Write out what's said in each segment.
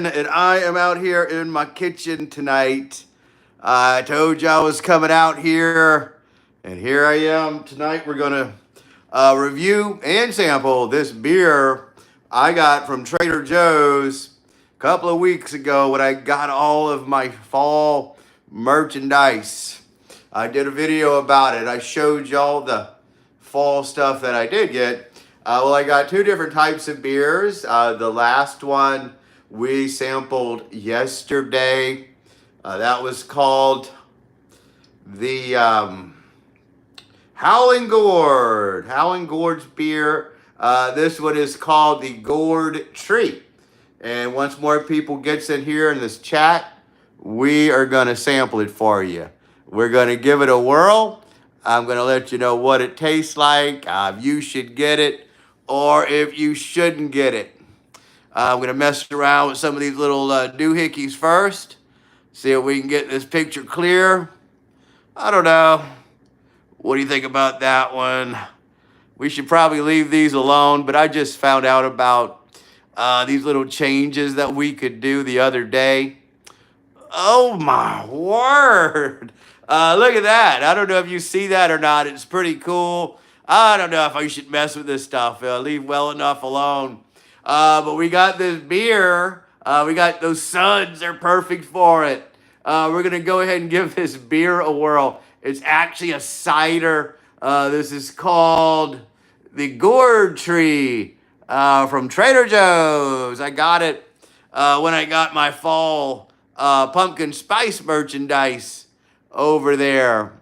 and I am out here in my kitchen tonight. I told you I was coming out here, and here I am tonight. We're gonna review and sample this beer I got from Trader Joe's a couple of weeks ago when I got all of my fall merchandise. I did a video about it. I showed y'all the fall stuff that I did get. Well, I got two different types of beers. The last one we sampled yesterday. That was called the Howling Gourd. Howling Gourd's beer. This one is called the Gourd Tree. And once more people gets in here in this chat, we are going to sample it for you. We're going to give it a whirl. I'm going to let you know what it tastes like, if you should get it, or if you shouldn't get it. I'm going to mess around with some of these little doohickeys first. See if we can get this picture clear. I don't know. What do you think about that one? We should probably leave these alone, but I just found out about these little changes that we could do the other day. Oh my word. Look at that. I don't know if you see that or not. It's pretty cool. I don't know if I should mess with this stuff. Leave well enough alone. But we got this beer. We got those suds. They're perfect for it. We're going to go ahead and give this beer a whirl. It's actually a cider. This is called the Gourd Tree from Trader Joe's. I got it when I got my fall pumpkin spice merchandise over there.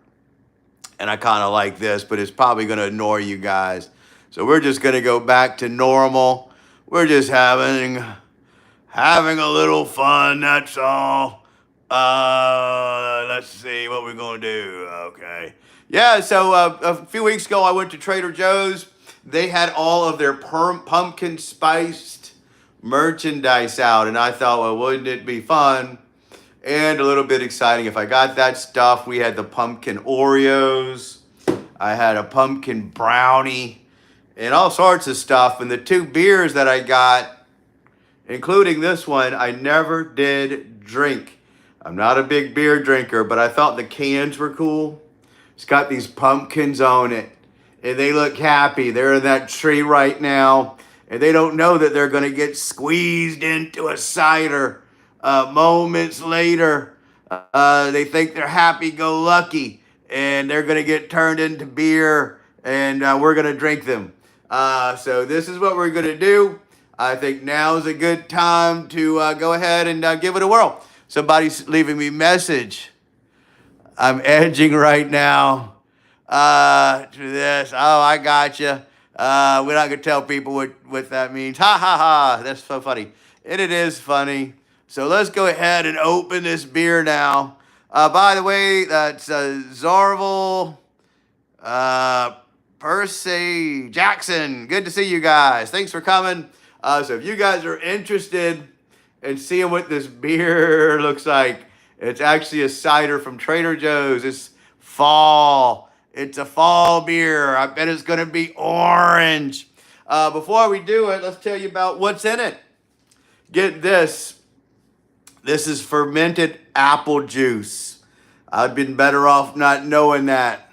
And I kind of like this, but it's probably going to annoy you guys. So we're just going to go back to normal. We're just having a little fun, that's all. Let's see what we're going to do. Okay. Yeah, so a few weeks ago, I went to Trader Joe's. They had all of their pumpkin spiced merchandise out. And I thought, well, wouldn't it be fun and a little bit exciting if I got that stuff? We had the pumpkin Oreos. I had a pumpkin brownie and all sorts of stuff. And the two beers that I got, including this one, I never did drink. I'm not a big beer drinker, but I thought the cans were cool. It's got these pumpkins on it, and they look happy. They're in that tree right now, and they don't know that they're going to get squeezed into a cider moments later. They think they're happy-go-lucky, and they're going to get turned into beer, and we're going to drink them. So this is what we're going to do. I think now is a good time to go ahead and give it a whirl. Somebody's leaving me a message. I'm edging right now to this. Oh, I got you. We're not going to tell people what that means. Ha, ha, ha. That's so funny. And it is funny. So let's go ahead and open this beer now. By the way, that's Zarvel, Percy, Jackson. Good to see you guys. Thanks for coming. So if you guys are interested in seeing what this beer looks like, it's actually a cider from Trader Joe's. It's fall. It's a fall beer. I bet it's going to be orange. Before we do it, let's tell you about what's in it. Get this. This is fermented apple juice. I've been better off not knowing that.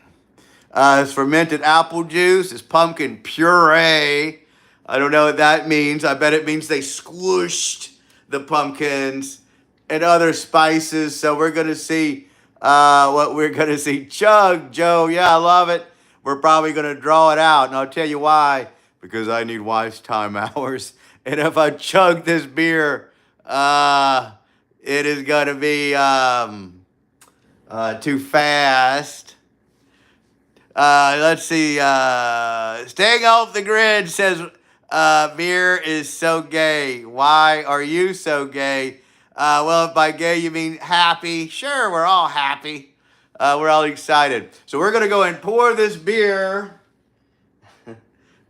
It's fermented apple juice. It's pumpkin puree. I don't know what that means. I bet it means they squished the pumpkins and other spices. So we're going to see what we're going to see. Chug, Joe. Yeah, I love it. We're probably going to draw it out. And I'll tell you why. Because I need wife's time hours. And if I chug this beer, it is going to be too fast. Let's see. Staying off the grid says beer is so gay. Why are you so gay? Well, if by gay you mean happy, sure, we're all happy. We're all excited. So we're going to go and pour this beer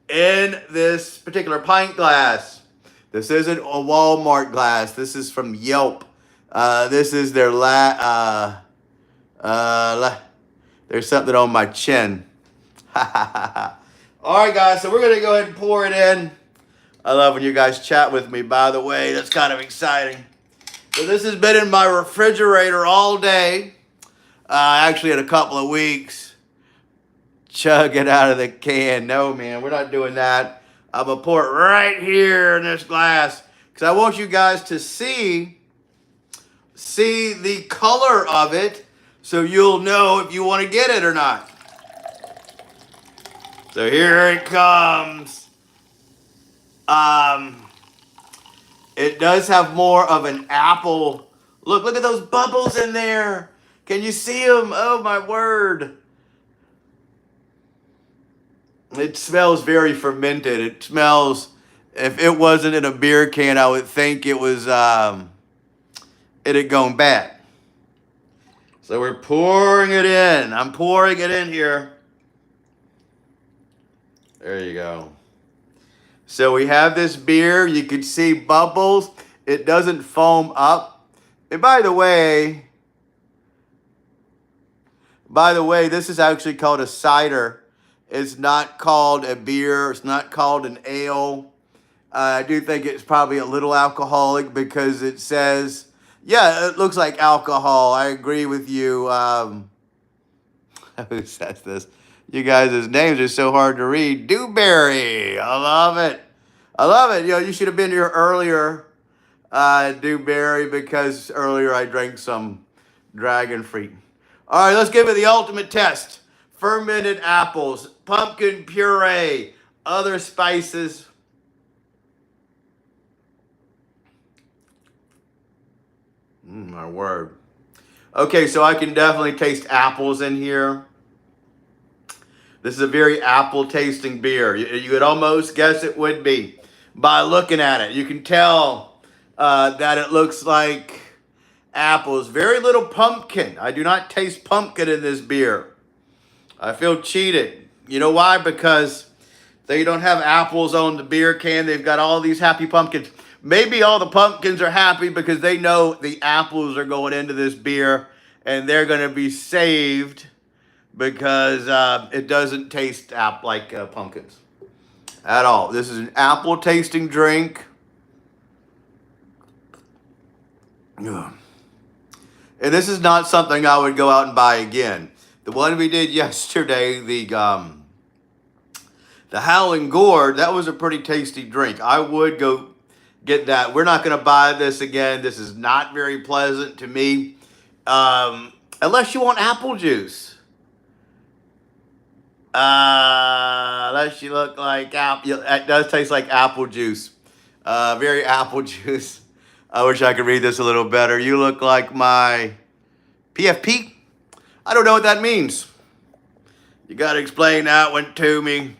in this particular pint glass. This isn't a Walmart glass. This is from Yelp. This is their there's something on my chin. All right, guys, so we're going to go ahead and pour it in. I love when you guys chat with me, by the way. That's kind of exciting. So this has been in my refrigerator all day. Actually, in a couple of weeks. Chug it out of the can. No, man, we're not doing that. I'm going to pour it right here in this glass because I want you guys to see the color of it so you'll know if you want to get it or not. So here it comes. It does have more of an apple. Look at those bubbles in there. Can you see them? Oh, my word. It smells very fermented. It smells, if it wasn't in a beer can, I would think it was, it had gone bad. So we're pouring it in. I'm pouring it in here. There you go. So we have this beer. You can see bubbles. It doesn't foam up. And by the way, this is actually called a cider. It's not called a beer. It's not called an ale. I do think it's probably a little alcoholic because it says, yeah, it looks like alcohol. I agree with you. Who says this? You guys' names are so hard to read. Dewberry. I love it. I love it. You know, you should have been here earlier, Dewberry, because earlier I drank some dragon fruit. All right, let's give it the ultimate test. Fermented apples, pumpkin puree, other spices. My word. Okay, so I can definitely taste apples in here. This is a very apple-tasting beer. You could almost guess it would be by looking at it. You can tell that it looks like apples. Very little pumpkin. I do not taste pumpkin in this beer. I feel cheated. You know why? Because they don't have apples on the beer can. They've got all these happy pumpkins. Maybe all the pumpkins are happy because they know the apples are going into this beer and they're going to be saved because it doesn't taste like pumpkins at all. This is an apple tasting drink. Ugh. And this is not something I would go out and buy again. The one we did yesterday, the Howling Gourd, that was a pretty tasty drink. I would go get that. We're not going to buy this again. This is not very pleasant to me. Unless you want apple juice. Unless you look like apple. It does taste like apple juice. Very apple juice. I wish I could read this a little better. You look like my PFP. I don't know what that means. You got to explain that one to me.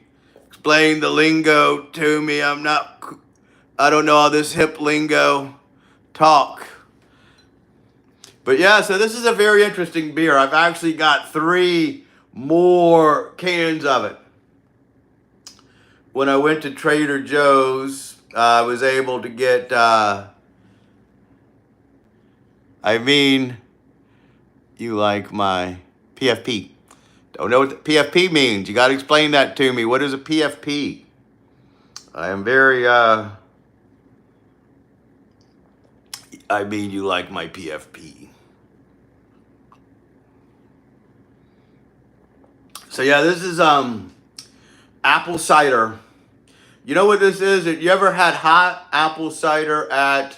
Explain the lingo to me. I don't know all this hip lingo talk. But yeah, so this is a very interesting beer. I've actually got 3 more cans of it. When I went to Trader Joe's, I was able to get, you like my PFP. Don't know what the PFP means. You got to explain that to me. What is a PFP? I am very, you like my PFP. So yeah, this is apple cider. You know what this is? You ever had hot apple cider at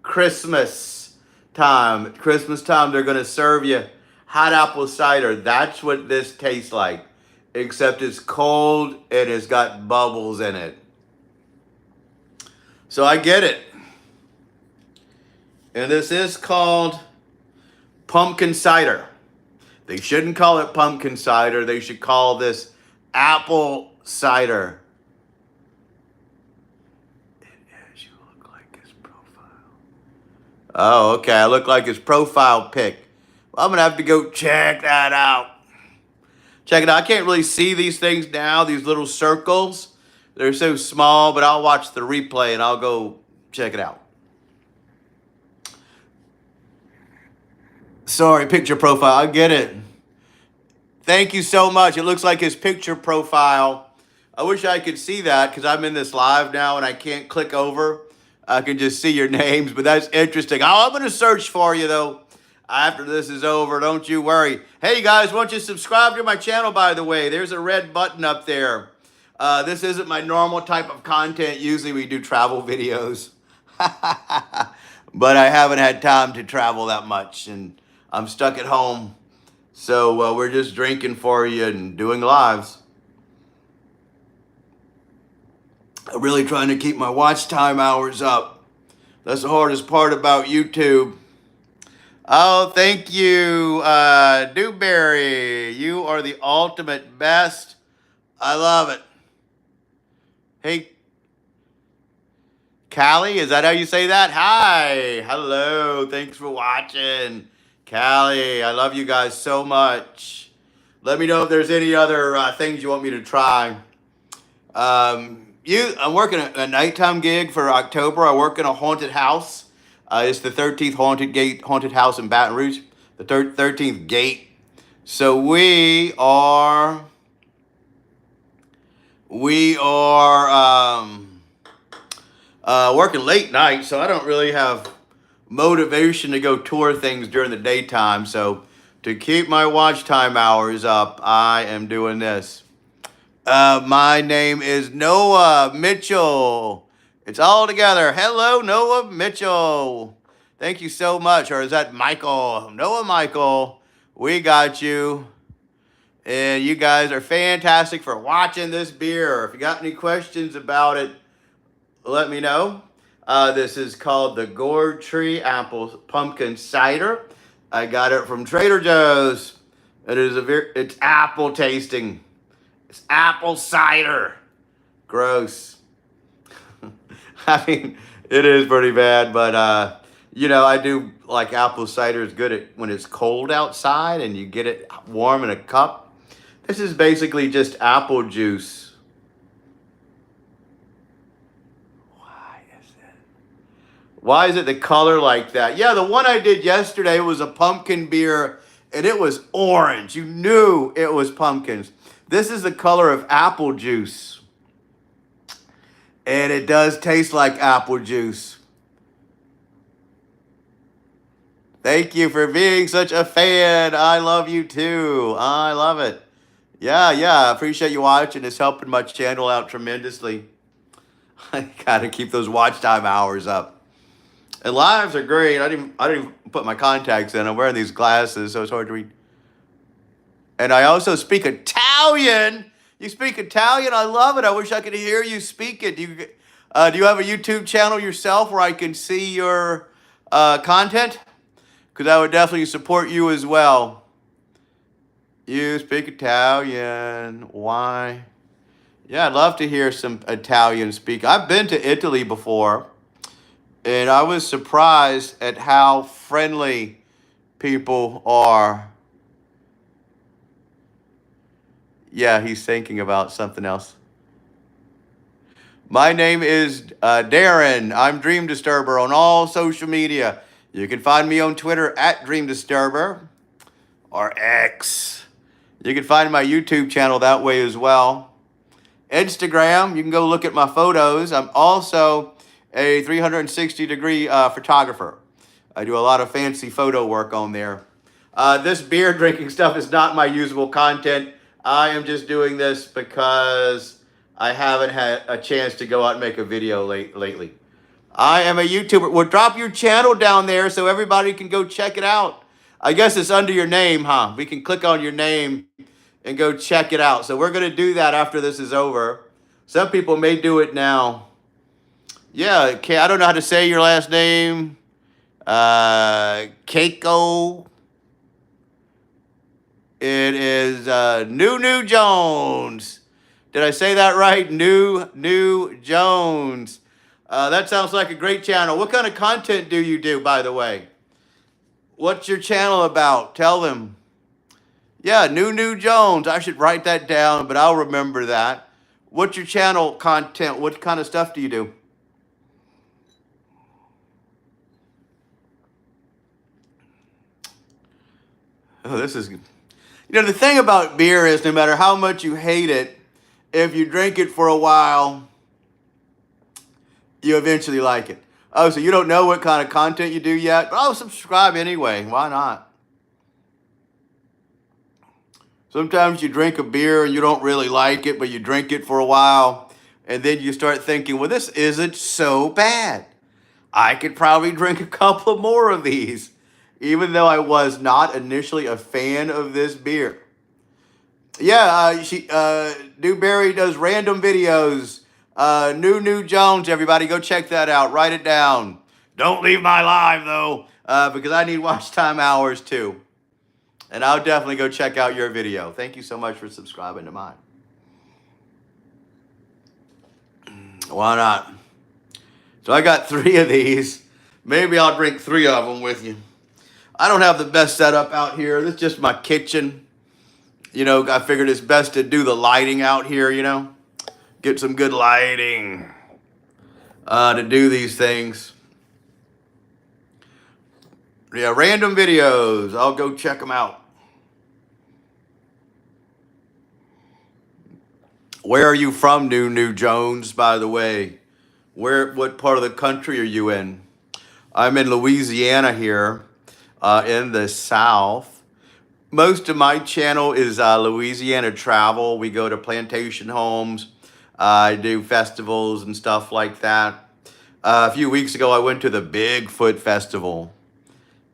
Christmas time? At Christmas time, they're going to serve you hot apple cider. That's what this tastes like. Except it's cold and it's got bubbles in it. So I get it. And this is called pumpkin cider. They shouldn't call it pumpkin cider. They should call this apple cider. It is. You look like his profile. Oh, okay. I look like his profile pic. Well, I'm going to have to go check that out. Check it out. I can't really see these things now, these little circles. They're so small, but I'll watch the replay and I'll go check it out. Sorry, picture profile. I get it. Thank you so much. It looks like his picture profile I wish I could see that because I'm in this live now and I can't click over. I can just see your names, but that's interesting. Oh, I'm going to search for you though after this is over. Don't you worry. Hey guys, why don't you subscribe to my channel, by the way? There's a red button up there. This isn't my normal type of content. Usually we do travel videos. But I haven't had time to travel that much and I'm stuck at home. So we're just drinking for you and doing lives. I'm really trying to keep my watch time hours up. That's the hardest part about YouTube. Oh, thank you, Dewberry. You are the ultimate best. I love it. Hey, Callie, is that how you say that? Hi, hello, thanks for watching. Callie, I love you guys so much. Let me know if there's any other things you want me to try. I'm working a nighttime gig for October. I work in a haunted house. It's the 13th haunted house in Baton Rouge, the 13th gate. So we are working late night, so I don't really have motivation to go tour things during the daytime. So to keep my watch time hours up, I am doing this. My name is Noah Mitchell. It's all together. Hello, Noah Mitchell. Thank you so much. Or is that Michael? Noah Michael. We got you. And you guys are fantastic for watching this beer. If you got any questions about it, let me know. This is called the Gourd Tree Pumpkin Cider. I got it from Trader Joe's. It's apple tasting. It's apple cider. Gross. I mean, it is pretty bad, but you know, I do like apple cider is good when it's cold outside and you get it warm in a cup. This is basically just apple juice. Why is it the color like that? Yeah, the one I did yesterday was a pumpkin beer and it was orange. You knew it was pumpkins. This is the color of apple juice. And it does taste like apple juice. Thank you for being such a fan. I love you too. I love it. Yeah, I appreciate you watching. It's helping my channel out tremendously. I gotta keep those watch time hours up. And lives are great. I didn't put my contacts in. I'm wearing these glasses, so it's hard to read. And I also speak Italian. You speak Italian? I love it. I wish I could hear you speak it. Do you have a YouTube channel yourself where I can see your content? Because I would definitely support you as well. You speak Italian. Why? Yeah, I'd love to hear some Italian speak. I've been to Italy before, and I was surprised at how friendly people are. Yeah, he's thinking about something else. My name is Darren. I'm Dream Disturber on all social media. You can find me on Twitter at Dream Disturber or X. You can find my YouTube channel that way as well. Instagram, you can go look at my photos. I'm also a 360-degree photographer. I do a lot of fancy photo work on there. This beer drinking stuff is not my usual content. I am just doing this because I haven't had a chance to go out and make a video lately. I am a YouTuber. Well, drop your channel down there so everybody can go check it out. I guess it's under your name, huh? We can click on your name and go check it out. So we're going to do that after this is over. Some people may do it now. Yeah, I don't know how to say your last name. Keiko. It is New Jones. Did I say that right? New Jones. That sounds like a great channel. What kind of content do you do, by the way? What's your channel about? Tell them. Yeah, New Jones. I should write that down, but I'll remember that. What's your channel content? What kind of stuff do you do? Oh, this is... You know, the thing about beer is no matter how much you hate it, if you drink it for a while, you eventually like it. Oh, so you don't know what kind of content you do yet? But I'll subscribe anyway. Why not? Sometimes you drink a beer and you don't really like it, but you drink it for a while. And then you start thinking, well, this isn't so bad. I could probably drink a couple more of these, even though I was not initially a fan of this beer. Yeah, Newberry does random videos. New Jones, everybody, go check that out. Write it down. Don't leave my live though, because I need watch time hours too. And I'll definitely go check out your video. Thank you so much for subscribing to mine. Why not? So I got 3 of these. Maybe I'll drink 3 of them with you. I don't have the best setup out here. This is just my kitchen. You know, I figured it's best to do the lighting out here, you know. Get some good lighting to do these things. Yeah, random videos. I'll go check them out. Where are you from, New Jones, by the way? What part of the country are you in? I'm in Louisiana here, in the South. Most of my channel is Louisiana travel. We go to plantation homes. I do festivals and stuff like that. A few weeks ago, I went to the Bigfoot Festival.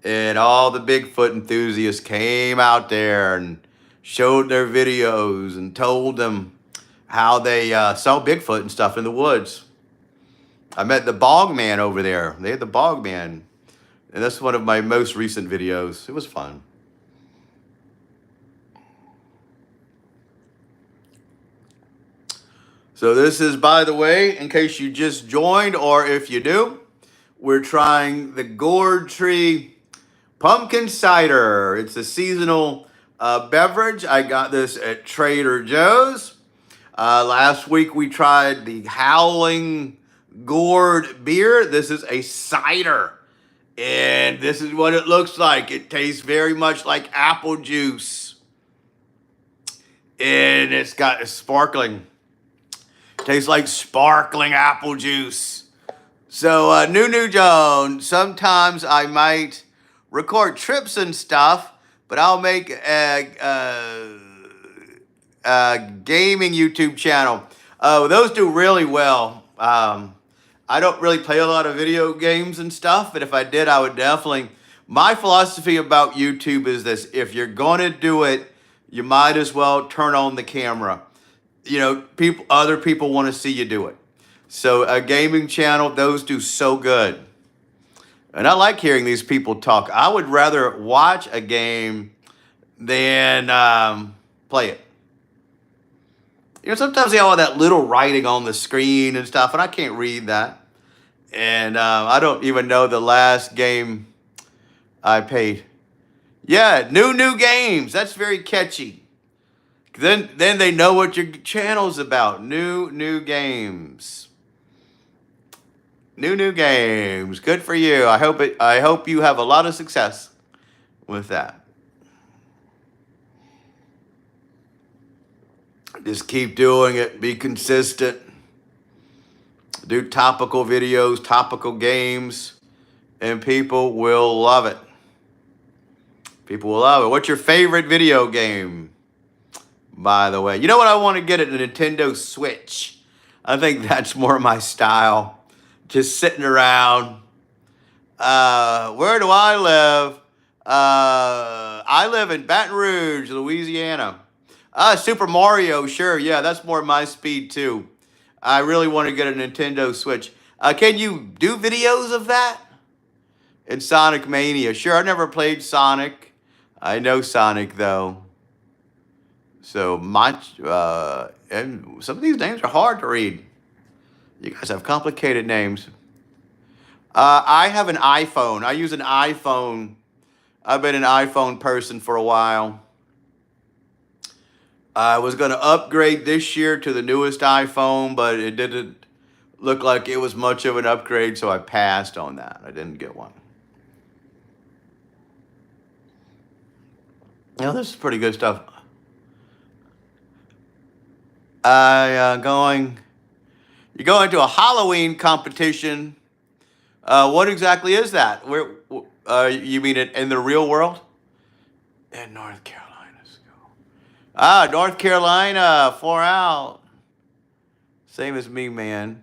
And all the Bigfoot enthusiasts came out there and showed their videos and told them how they saw Bigfoot and stuff in the woods. I met the Bog Man over there. They had the Bog Man. And that's one of my most recent videos. It was fun. So this is, by the way, in case you just joined, or if you do, we're trying the Gourd Tree Pumpkin Cider. It's a seasonal beverage. I got this at Trader Joe's. Last week we tried the Howling Gourd beer. This is a cider. And this is what it looks like. It tastes very much like apple juice. And it's sparkling. Tastes like sparkling apple juice. So, New Jones, sometimes I might record trips and stuff, but I'll make a gaming YouTube channel. Those do really well. I don't really play a lot of video games and stuff, but if I did, I would definitely. My philosophy about YouTube is this: if you're going to do it, you might as well turn on the camera. You know, other people want to see you do it. So a gaming channel, those do so good. And I like hearing these people talk. I would rather watch a game than play it. You know, sometimes they all have that little writing on the screen and stuff, and I can't read that. And I don't even know the last game I paid. Yeah, new games. That's very catchy. Then they know what your channel's about. New games. New games. Good for you. I hope you have a lot of success with that. Just keep doing it. Be consistent. Do topical videos, topical games, and people will love it. People will love it. What's your favorite video game, by the way? You know what I want to get at the Nintendo Switch? I think that's more my style. Just sitting around. Where do I live? I live in Baton Rouge, Louisiana. Super Mario, sure. Yeah, that's more my speed too. I really want to get a Nintendo Switch. Can you do videos of that? And Sonic Mania. Sure, I've never played Sonic. I know Sonic though. So much, and some of these names are hard to read. You guys have complicated names. I have an iPhone. I use an iPhone. I've been an iPhone person for a while. I was going to upgrade this year to the newest iPhone, but it didn't look like it was much of an upgrade, so I passed on that. I didn't get one. You know, this is pretty good stuff. going. You're going to a Halloween competition. What exactly is that? Where? You mean it in the real world? In North Carolina. North Carolina, 4 out. Same as me, man.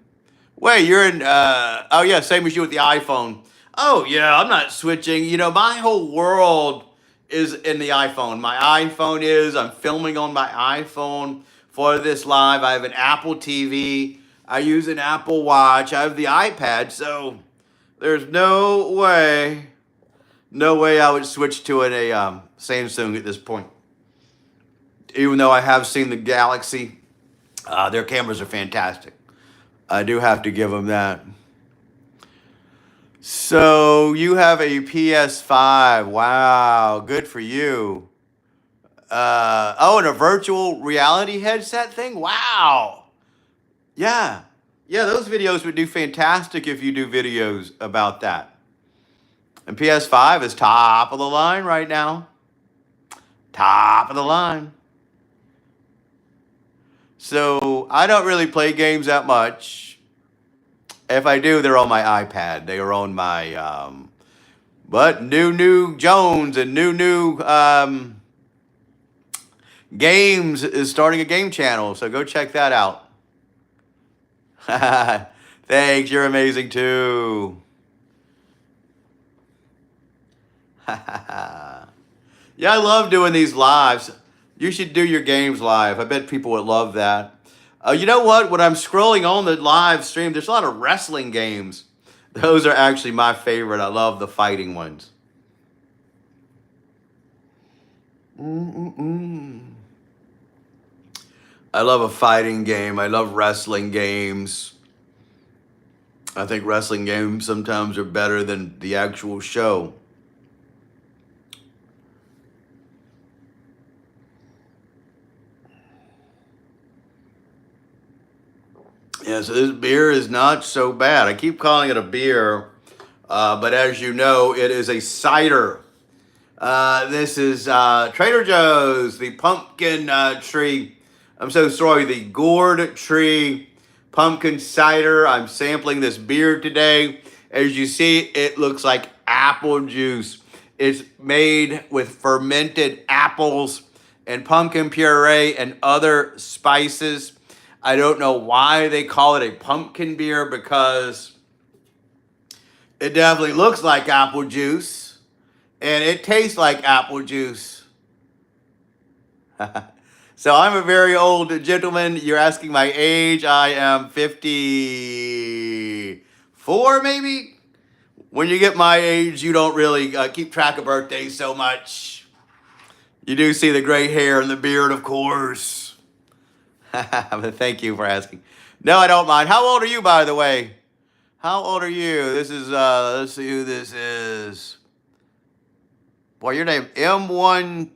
Wait, you're in, oh yeah, same as you with the iPhone. Oh yeah, I'm not switching. You know, my whole world is in the iPhone. I'm filming on my iPhone for this live. I have an Apple TV. I use an Apple Watch. I have the iPad. So there's no way I would switch to a Samsung at this point. Even though I have seen the Galaxy, their cameras are fantastic. I do have to give them that. So you have a PS5. Wow, good for you. And a virtual reality headset thing? Wow. Yeah. Yeah, those videos would do fantastic if you do videos about that. And PS5 is top of the line right now. Top of the line. So I don't really play games that much. If I do, they're on my iPad. They are on my, but New Jones and New Games is starting a game channel. So go check that out. Thanks, you're amazing too. Yeah, I love doing these lives. You should do your games live. I bet people would love that. You know what? When I'm scrolling on the live stream, there's a lot of wrestling games. Those are actually my favorite. I love the fighting ones. I love a fighting game. I love wrestling games. I think wrestling games sometimes are better than the actual show. Yeah, so this beer is not so bad. I keep calling it a beer, but as you know, it is a cider. This is Trader Joe's, the pumpkin tree. I'm so sorry, the Gourd Tree Pumpkin Cider. I'm sampling this beer today. As you see, it looks like apple juice. It's made with fermented apples and pumpkin puree and other spices. I don't know why they call it a pumpkin beer because it definitely looks like apple juice and it tastes like apple juice. So I'm a very old gentleman. You're asking my age. I am 54 maybe. When you get my age, you don't really keep track of birthdays so much. You do see the gray hair and the beard, of course. Thank you for asking. No, I don't mind. How old are you, by the way? How old are you? This is, let's see who this is. Boy, your name, M1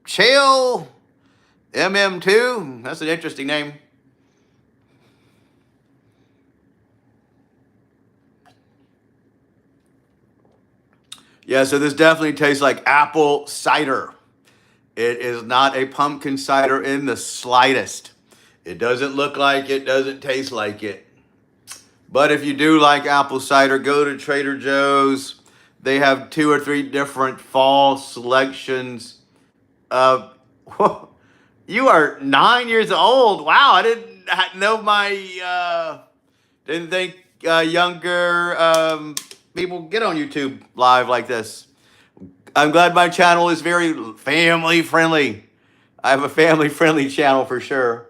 Chill? MM2? That's an interesting name. Yeah, so this definitely tastes like apple cider. It is not a pumpkin cider in the slightest. It doesn't look like it, doesn't taste like it. But if you do like apple cider, go to Trader Joe's. They have 2 or 3 different fall selections. You are 9 years old. Wow, I didn't know didn't think younger people get on YouTube live like this. I'm glad my channel is very family friendly. I have a family friendly channel for sure.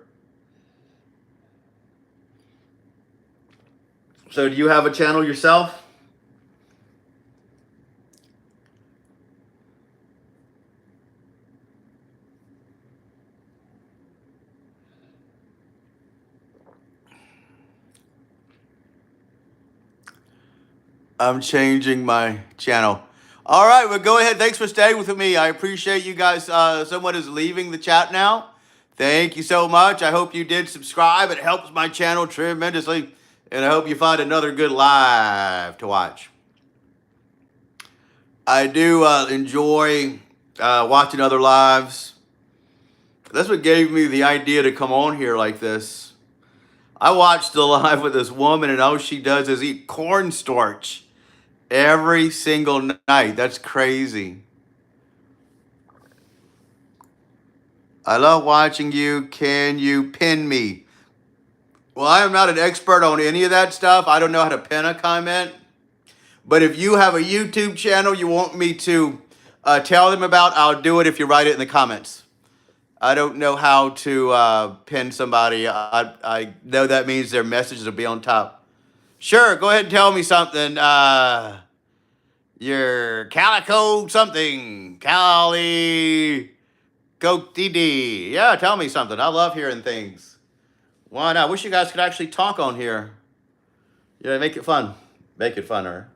So do you have a channel yourself? I'm changing my channel. All right, well, go ahead. Thanks for staying with me. I appreciate you guys. Someone is leaving the chat now. Thank you so much. I hope you did subscribe. It helps my channel tremendously. And I hope you find another good live to watch. I do enjoy watching other lives. That's what gave me the idea to come on here like this. I watched the live with this woman, and all she does is eat cornstarch every single night. That's crazy. I love watching you. Can you pin me? Well, I am not an expert on any of that stuff. I don't know how to pin a comment. But if you have a YouTube channel you want me to tell them about, I'll do it if you write it in the comments. I don't know how to pin somebody. I know that means their messages will be on top. Sure, go ahead and tell me something. Your Calico something. Cali Go DD. Yeah, tell me something. I love hearing things. Why not? I wish you guys could actually talk on here. Yeah, make it fun. Make it funner.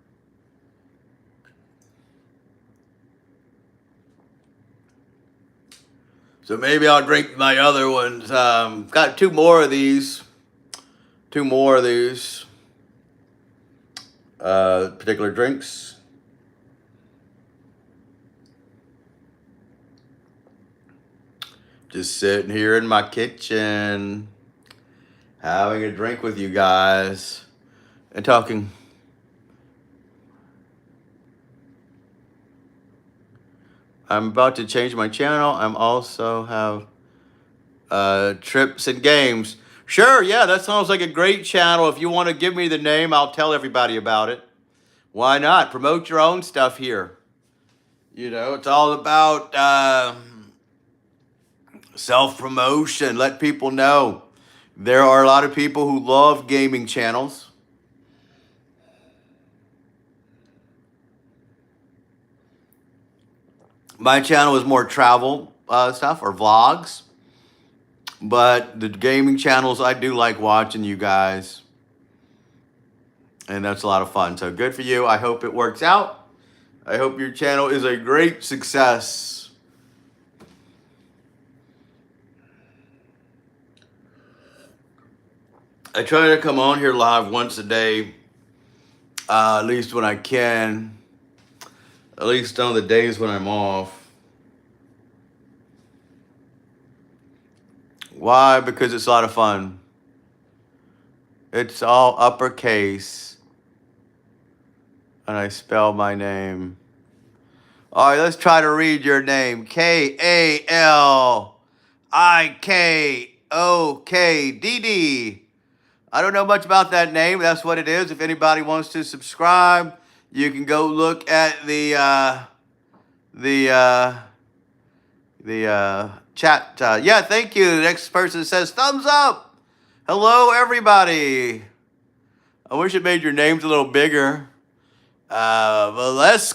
So maybe I'll drink my other ones. Got two more of these. Particular drinks. Just sitting here in my kitchen, having a drink with you guys and talking. I'm about to change my channel. I'm also have trips and games. Sure, yeah, that sounds like a great channel. If you want to give me the name, I'll tell everybody about it. Why not? Promote your own stuff here. You know, it's all about self-promotion. Let people know. There are a lot of people who love gaming channels. My channel is more travel stuff or vlogs. But the gaming channels, I do like watching you guys. And that's a lot of fun. So good for you. I hope it works out. I hope your channel is a great success. I try to come on here live once a day, at least when I can, at least on the days when I'm off. Why? Because it's a lot of fun. It's all uppercase. And I spell my name. All right, let's try to read your name. Kalikokdd. I don't know much about that name. That's what it is. If anybody wants to subscribe, you can go look at the chat. Yeah, thank you. The next person says thumbs up. Hello, everybody. I wish it made your names a little bigger. Valesco.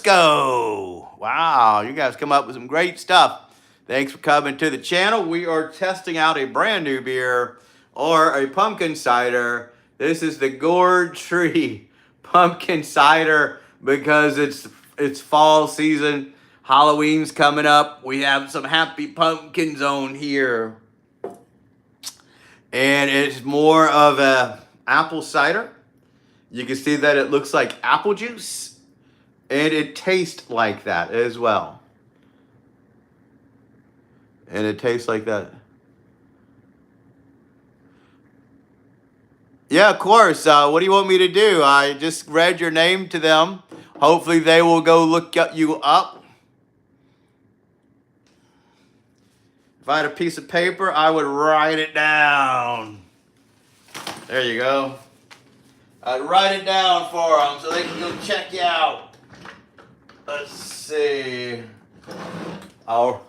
Wow, you guys come up with some great stuff. Thanks for coming to the channel. We are testing out a brand new beer or a pumpkin cider. This is the Gourd Tree Pumpkin Cider because it's fall season. Halloween's coming up. We have some happy pumpkins on here. And it's more of a apple cider. You can see that it looks like apple juice. And it tastes like that as well. And it tastes like that. Yeah, of course. What do you want me to do? I just read your name to them. Hopefully they will go look you up. If I had a piece of paper, I would write it down. There you go. I'd write it down for them so they can go check you out. Let's see. Because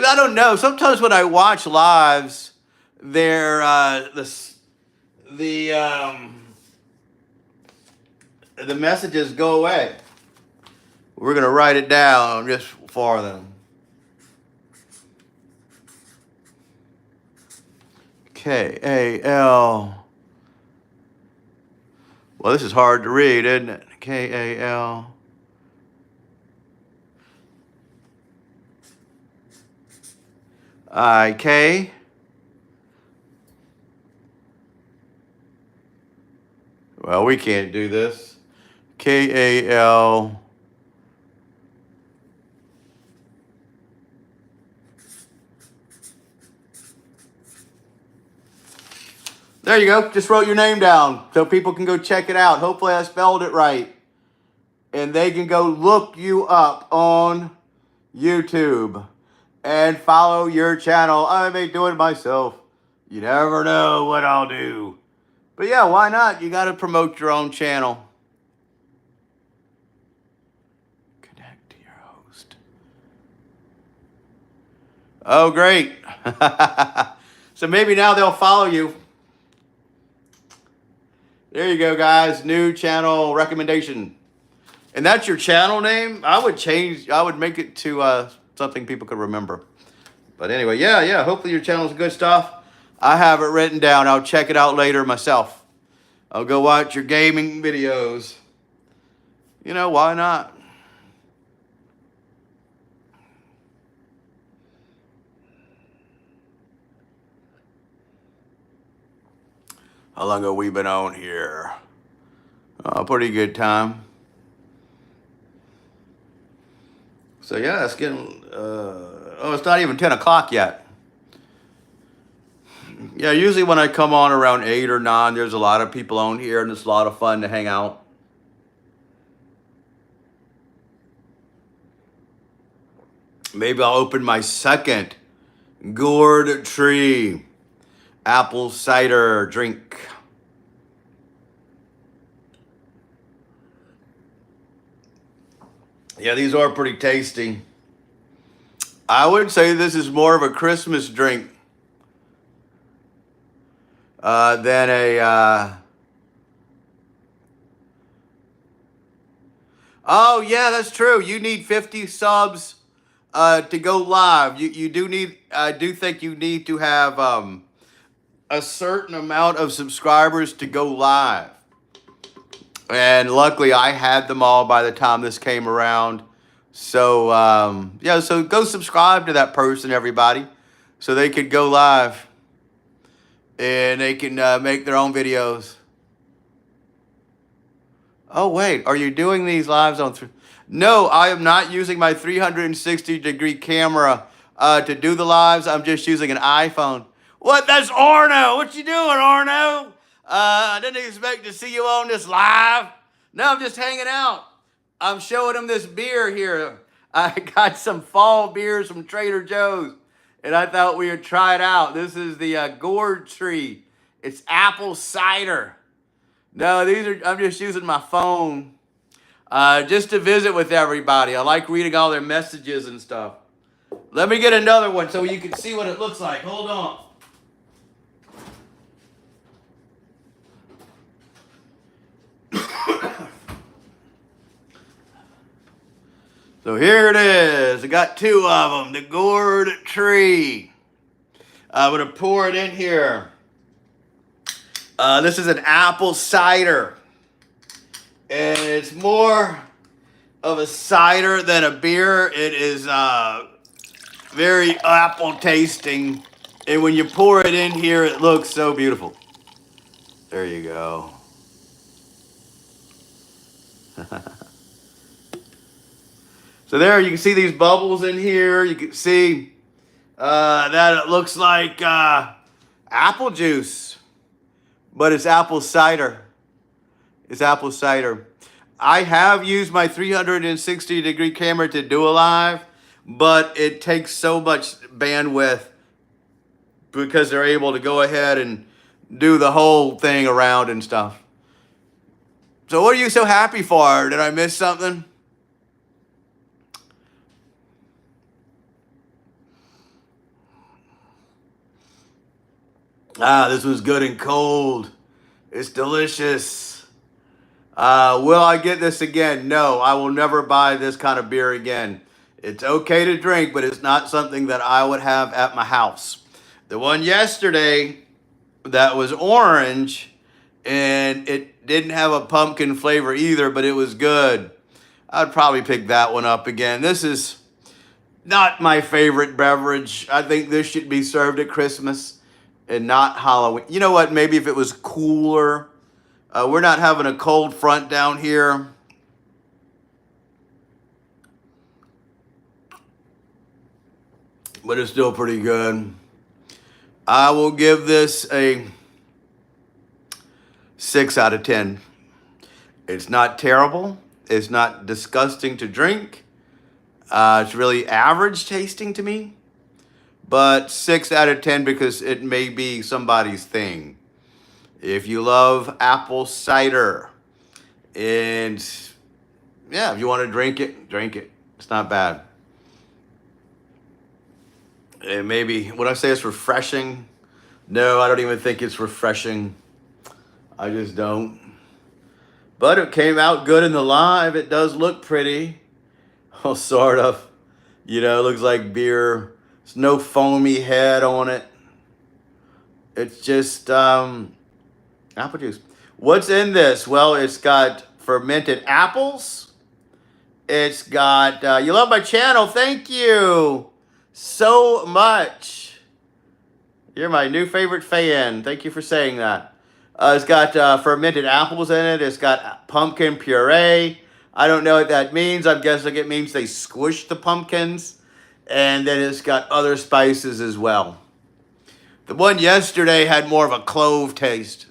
I don't know. Sometimes when I watch lives, they're the messages go away. We're gonna write it down just for them. K-A-L. Well, this is hard to read, isn't it? K-A-L. I-K. Well, we can't do this. K-A-L. There you go. Just wrote your name down so people can go check it out. Hopefully I spelled it right. And they can go look you up on YouTube and follow your channel. I may do it myself. You never know what I'll do. But yeah, why not? You got to promote your own channel. Connect to your host. Oh, great. So maybe now they'll follow you. There you go, guys. New channel recommendation. And that's your channel name? I would make it to something people could remember. But anyway, yeah. Hopefully your channel's good stuff. I have it written down. I'll check it out later myself. I'll go watch your gaming videos. You know, why not? How long have we been on here? A pretty good time. So yeah, it's getting, it's not even 10 o'clock yet. Yeah, usually when I come on around 8 or 9, there's a lot of people on here and it's a lot of fun to hang out. Maybe I'll open my second Gourd Tree apple cider drink. Yeah, these are pretty tasty. I would say this is more of a Christmas drink than a... Oh, yeah, that's true. You need 50 subs to go live. You do need... I do think you need to have a certain amount of subscribers to go live. And luckily, I had them all by the time this came around. So, yeah, so go subscribe to that person, everybody, so they could go live and they can make their own videos. Oh, wait, are you doing these lives on... No, I am not using my 360-degree camera to do the lives. I'm just using an iPhone. What? That's Arno. What you doing, Arno? I didn't expect to see you on this live. No, I'm just hanging out. I'm showing him this beer here. I got some fall beers from Trader Joe's, and I thought we would try it out. This is the Gourd Tree. It's apple cider. No, I'm just using my phone just to visit with everybody. I like reading all their messages and stuff. Let me get another one so you can see what it looks like. Hold on. So here it is. I got 2 of them. The Gourd Tree. I'm going to pour it in here. This is an apple cider. And it's more of a cider than a beer. It is very apple tasting. And when you pour it in here, it looks so beautiful. There you go. So there you can see these bubbles in here. You can see that it looks like apple juice, but it's apple cider. It's apple cider. I have used my 360-degree camera to do a live, but it takes so much bandwidth because they're able to go ahead and do the whole thing around and stuff. So what are you so happy for? Did I miss something? This was good and cold. It's delicious. Will I get this again? No, I will never buy this kind of beer again. It's okay to drink, but it's not something that I would have at my house. The one yesterday that was orange, and it didn't have a pumpkin flavor either, but it was good. I'd probably pick that one up again. This is not my favorite beverage. I think this should be served at Christmas and not Halloween. You know what? Maybe if it was cooler. We're not having a cold front down here. But it's still pretty good. I will give this a 6 out of 10. It's not terrible. It's not disgusting to drink. It's really average tasting to me. But 6 out of 10 because it may be somebody's thing. If you love apple cider, and yeah, if you want to drink it, drink it. It's not bad. And maybe, would I say it's refreshing? No, I don't even think it's refreshing. I just don't. But it came out good in the live. It does look pretty. Oh, sort of. You know, it looks like beer. There's no foamy head on it. It's just apple juice. What's in this? Well, it's got fermented apples. It's got, you love my channel. Thank you so much. You're my new favorite fan. Thank you for saying that. It's got fermented apples in it. It's got pumpkin puree. I don't know what that means. I'm guessing it means they squish the pumpkins. And then it's got other spices as well. The one yesterday had more of a clove taste.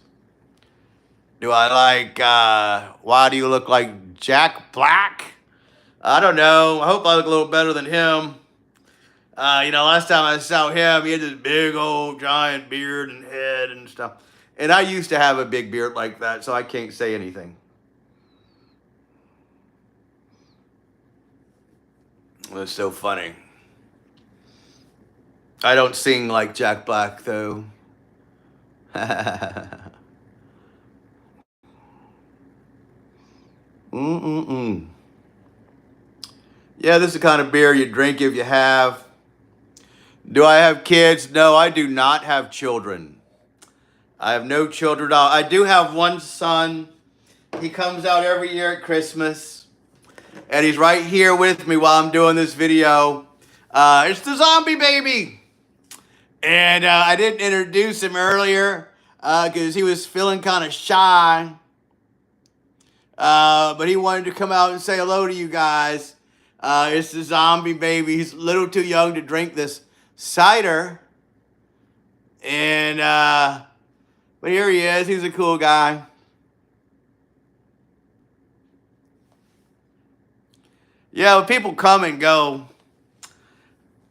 Do I like, why do you look like Jack Black? I don't know. I hope I look a little better than him. You know, last time I saw him, he had this big old giant beard and head and stuff. And I used to have a big beard like that, so I can't say anything. That's so funny. I don't sing like Jack Black, though. Mm-mm-mm. Yeah, this is the kind of beer you drink if you have. Do I have kids? No, I do not have children. I have no children. I do have one son. He comes out every year at Christmas. And he's right here with me while I'm doing this video. It's the zombie baby. And I didn't introduce him earlier because he was feeling kind of shy. But he wanted to come out and say hello to you guys. It's the zombie baby. He's a little too young to drink this cider. And, but here he is. He's a cool guy. Yeah, well, people come and go.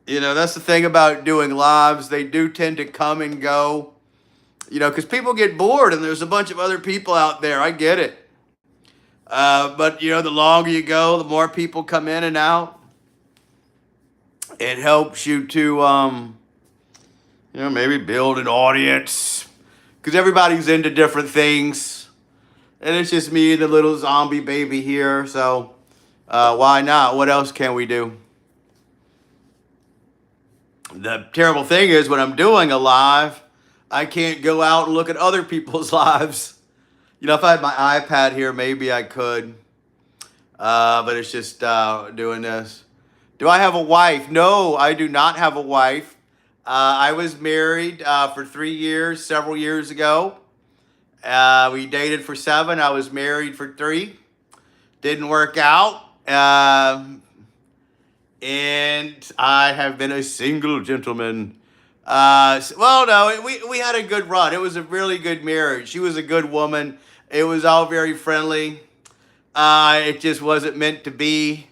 You know, that's the thing about doing lives. They do tend to come and go. You know, because people get bored and there's a bunch of other people out there. I get it. But, you know, the longer you go, the more people come in and out. It helps you to, you know, maybe build an audience. Because everybody's into different things. And it's just me and the little zombie baby here. So, why not? What else can we do? The terrible thing is when I'm doing a live, I can't go out and look at other people's lives. You know, if I had my iPad here, maybe I could. But it's just doing this. Do I have a wife? No, I do not have a wife. I was married for 3 years, several years ago. We dated for 7. I was married for 3. Didn't work out. And I have been a single gentleman. Well, no, we had a good run. It was a really good marriage. She was a good woman. It was all very friendly. It just wasn't meant to be.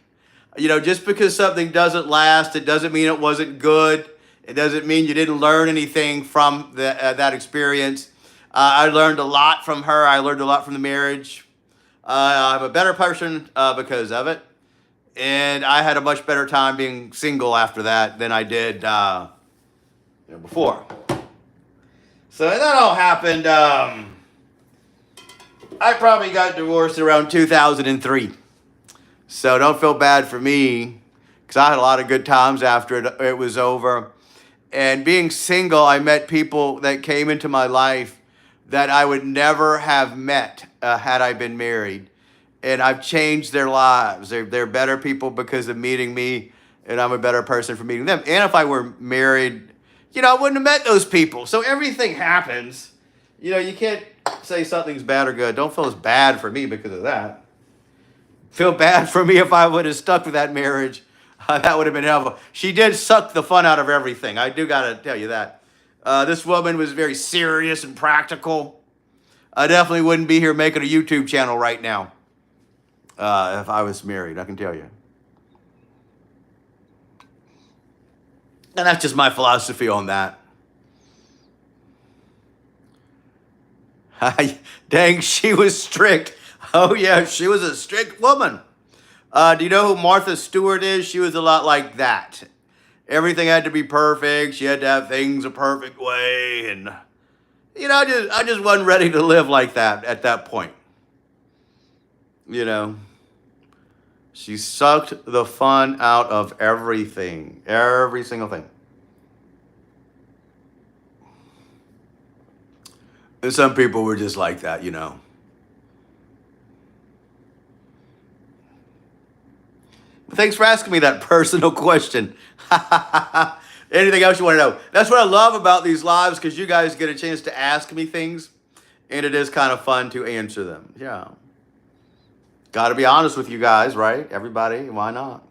You know, just because something doesn't last, it doesn't mean it wasn't good. It doesn't mean you didn't learn anything from that experience. I learned a lot from her. I learned a lot from the marriage. I'm a better person because of it. And I had a much better time being single after that than I did you know, before. So that all happened. I probably got divorced around 2003. So don't feel bad for me because I had a lot of good times after it was over. And being single, I met people that came into my life that I would never have met had I been married. And I've changed their lives. They're better people because of meeting me, and I'm a better person for meeting them. And if I were married, you know, I wouldn't have met those people. So everything happens. You know, you can't say something's bad or good. Don't feel as bad for me because of that. Feel bad for me if I would have stuck with that marriage. That would have been helpful. She did suck the fun out of everything. I do got to tell you that. This woman was very serious and practical. I definitely wouldn't be here making a YouTube channel right now if I was married, I can tell you. And that's just my philosophy on that. Dang, she was strict. Oh, yeah, she was a strict woman. Do you know who Martha Stewart is? She was a lot like that. Everything had to be perfect. She had to have things a perfect way. And, you know, I just wasn't ready to live like that at that point. You know, she sucked the fun out of everything, every single thing. And some people were just like that, you know. Thanks for asking me that personal question. Anything else you want to know? That's what I love about these lives, because you guys get a chance to ask me things, and it is kind of fun to answer them. Yeah. Got to be honest with you guys, right? Everybody, why not?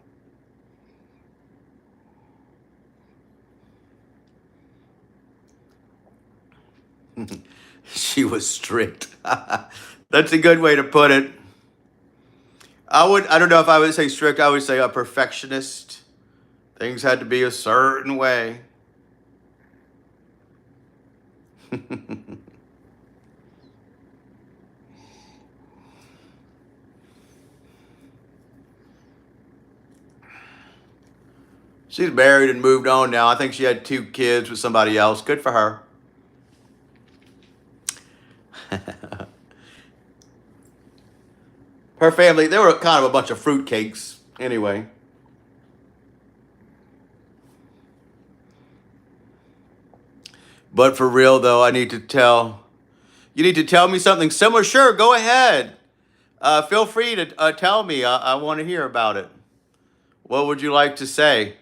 She was strict. That's a good way to put it. I don't know if I would say strict, I would say a perfectionist. Things had to be a certain way. She's married and moved on now. I think she had 2 kids with somebody else. Good for her. Her family, they were kind of a bunch of fruitcakes anyway. But for real though, you need to tell me something similar. Sure, go ahead. Feel free to tell me. I want to hear about it. What would you like to say?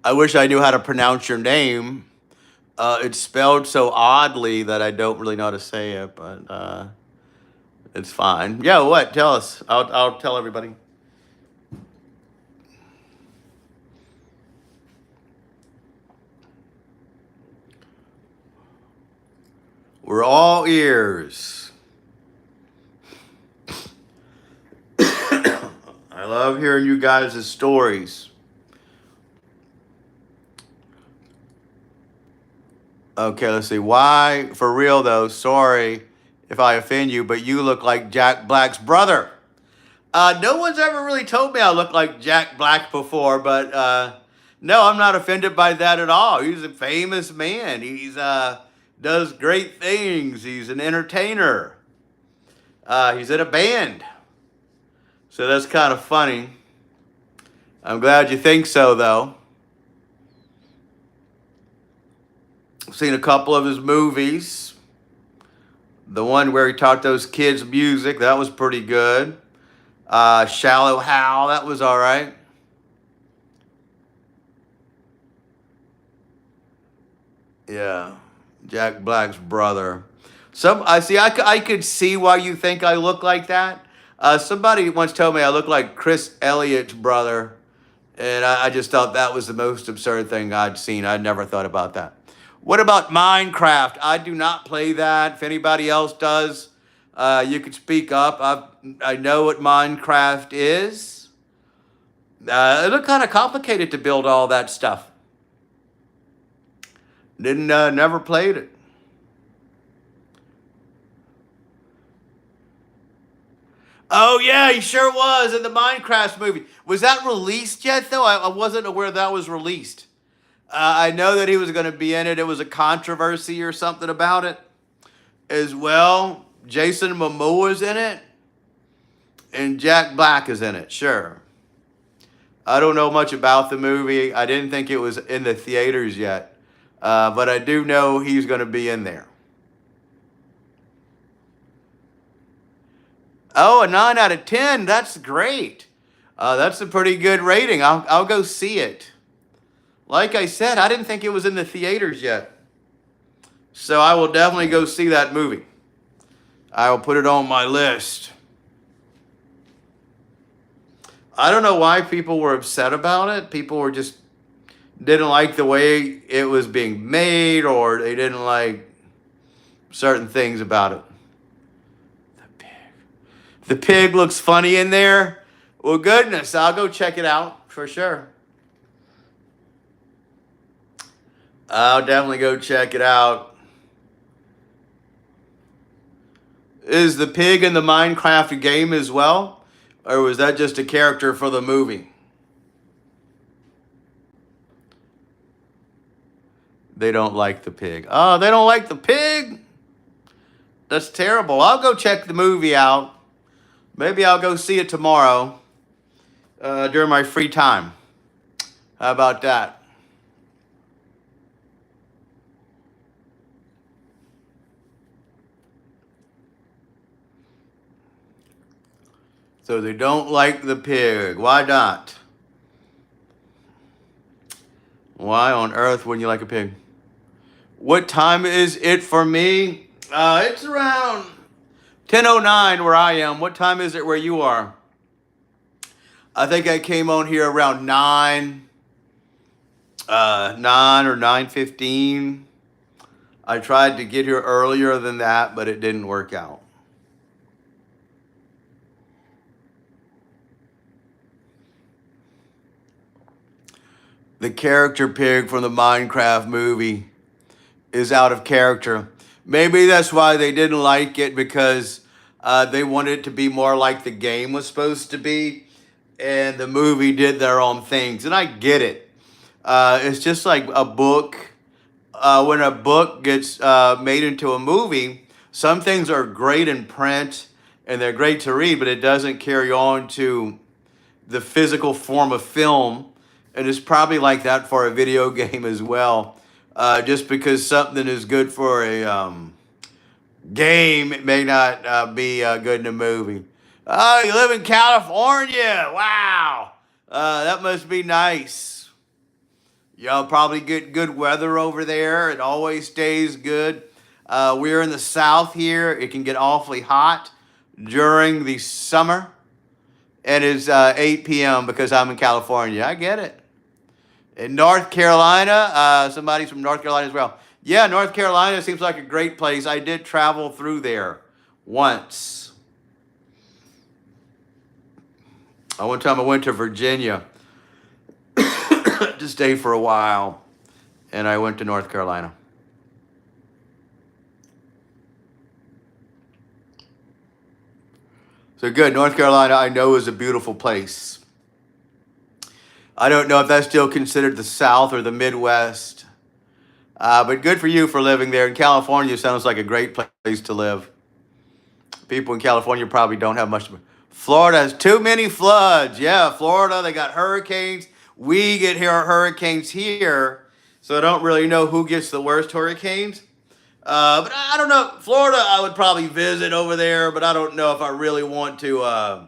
I wish I knew how to pronounce your name. It's spelled so oddly that I don't really know how to say it, but it's fine. Yeah, what? Tell us. I'll tell everybody. We're all ears. I love hearing you guys' stories. Okay, let's see. Why? For real though, sorry if I offend you, but you look like Jack Black's brother. No one's ever really told me I look like Jack Black before, but no, I'm not offended by that at all. He's a famous man. He's does great things. He's an entertainer. He's in a band. So that's kind of funny. I'm glad you think so, though. I've seen a couple of his movies. The one where he taught those kids music, that was pretty good. Shallow Hal, that was all right. Yeah, Jack Black's brother. I could see why you think I look like that. Somebody once told me I look like Chris Elliott's brother, and I just thought that was the most absurd thing I'd seen. I'd never thought about that. What about Minecraft? I do not play that. If anybody else does, you could speak up. I know what Minecraft is. It looked kind of complicated to build all that stuff. Never played it. Oh yeah, he sure was in the Minecraft movie. Was that released yet though? I wasn't aware that was released. I know that he was going to be in it. It was a controversy or something about it as well. Jason Momoa is in it, and Jack Black is in it. Sure. I don't know much about the movie. I didn't think it was in the theaters yet, but I do know he's going to be in there. Oh, a 9 out of 10. That's great. That's a pretty good rating. I'll go see it. Like I said, I didn't think it was in the theaters yet. So I will definitely go see that movie. I will put it on my list. I don't know why people were upset about it. People were just didn't like the way it was being made, or they didn't like certain things about it. The pig. The pig looks funny in there. Well, goodness, I'll go check it out for sure. I'll definitely go check it out. Is the pig in the Minecraft game as well? Or was that just a character for the movie? They don't like the pig. Oh, they don't like the pig? That's terrible. I'll go check the movie out. Maybe I'll go see it tomorrow during my free time. How about that? So they don't like the pig. Why not? Why on earth wouldn't you like a pig? What time is it for me? It's around 10:09 where I am. What time is it where you are? I think I came on here around 9 or 9:15. I tried to get here earlier than that, but it didn't work out. The character pig from the Minecraft movie is out of character. Maybe that's why they didn't like it, because they wanted it to be more like the game was supposed to be, and the movie did their own things. And I get it. It's just like a book. When a book gets made into a movie, some things are great in print and they're great to read, but it doesn't carry on to the physical form of film. And it's probably like that for a video game as well. Just because something is good for a game, it may not be good in a movie. Oh, you live in California. Wow. That must be nice. Y'all probably get good weather over there. It always stays good. We're in the South here. It can get awfully hot during the summer. And it's 8 p.m. because I'm in California. I get it. In North Carolina, somebody's from North Carolina as well. Yeah, North Carolina seems like a great place. I did travel through there once. One time I went to Virginia to stay for a while, and I went to North Carolina. So good. North Carolina, I know, is a beautiful place. I don't know if that's still considered the South or the Midwest, but good for you for living there. And California sounds like a great place to live. People in California probably don't have much. Florida has too many floods. Yeah, Florida, they got hurricanes. We get hurricanes here, so I don't really know who gets the worst hurricanes. But I don't know. Florida, I would probably visit over there, but I don't know if I really want to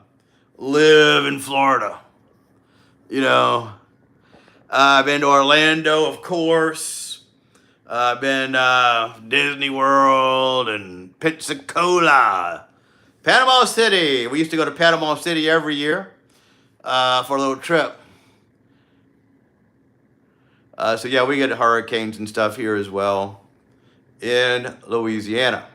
live in Florida. You know, I've been to Orlando, of course. I've been Disney World and Pensacola, Panama City. We used to go to Panama City every year for a little trip. So yeah, we get hurricanes and stuff here as well in Louisiana.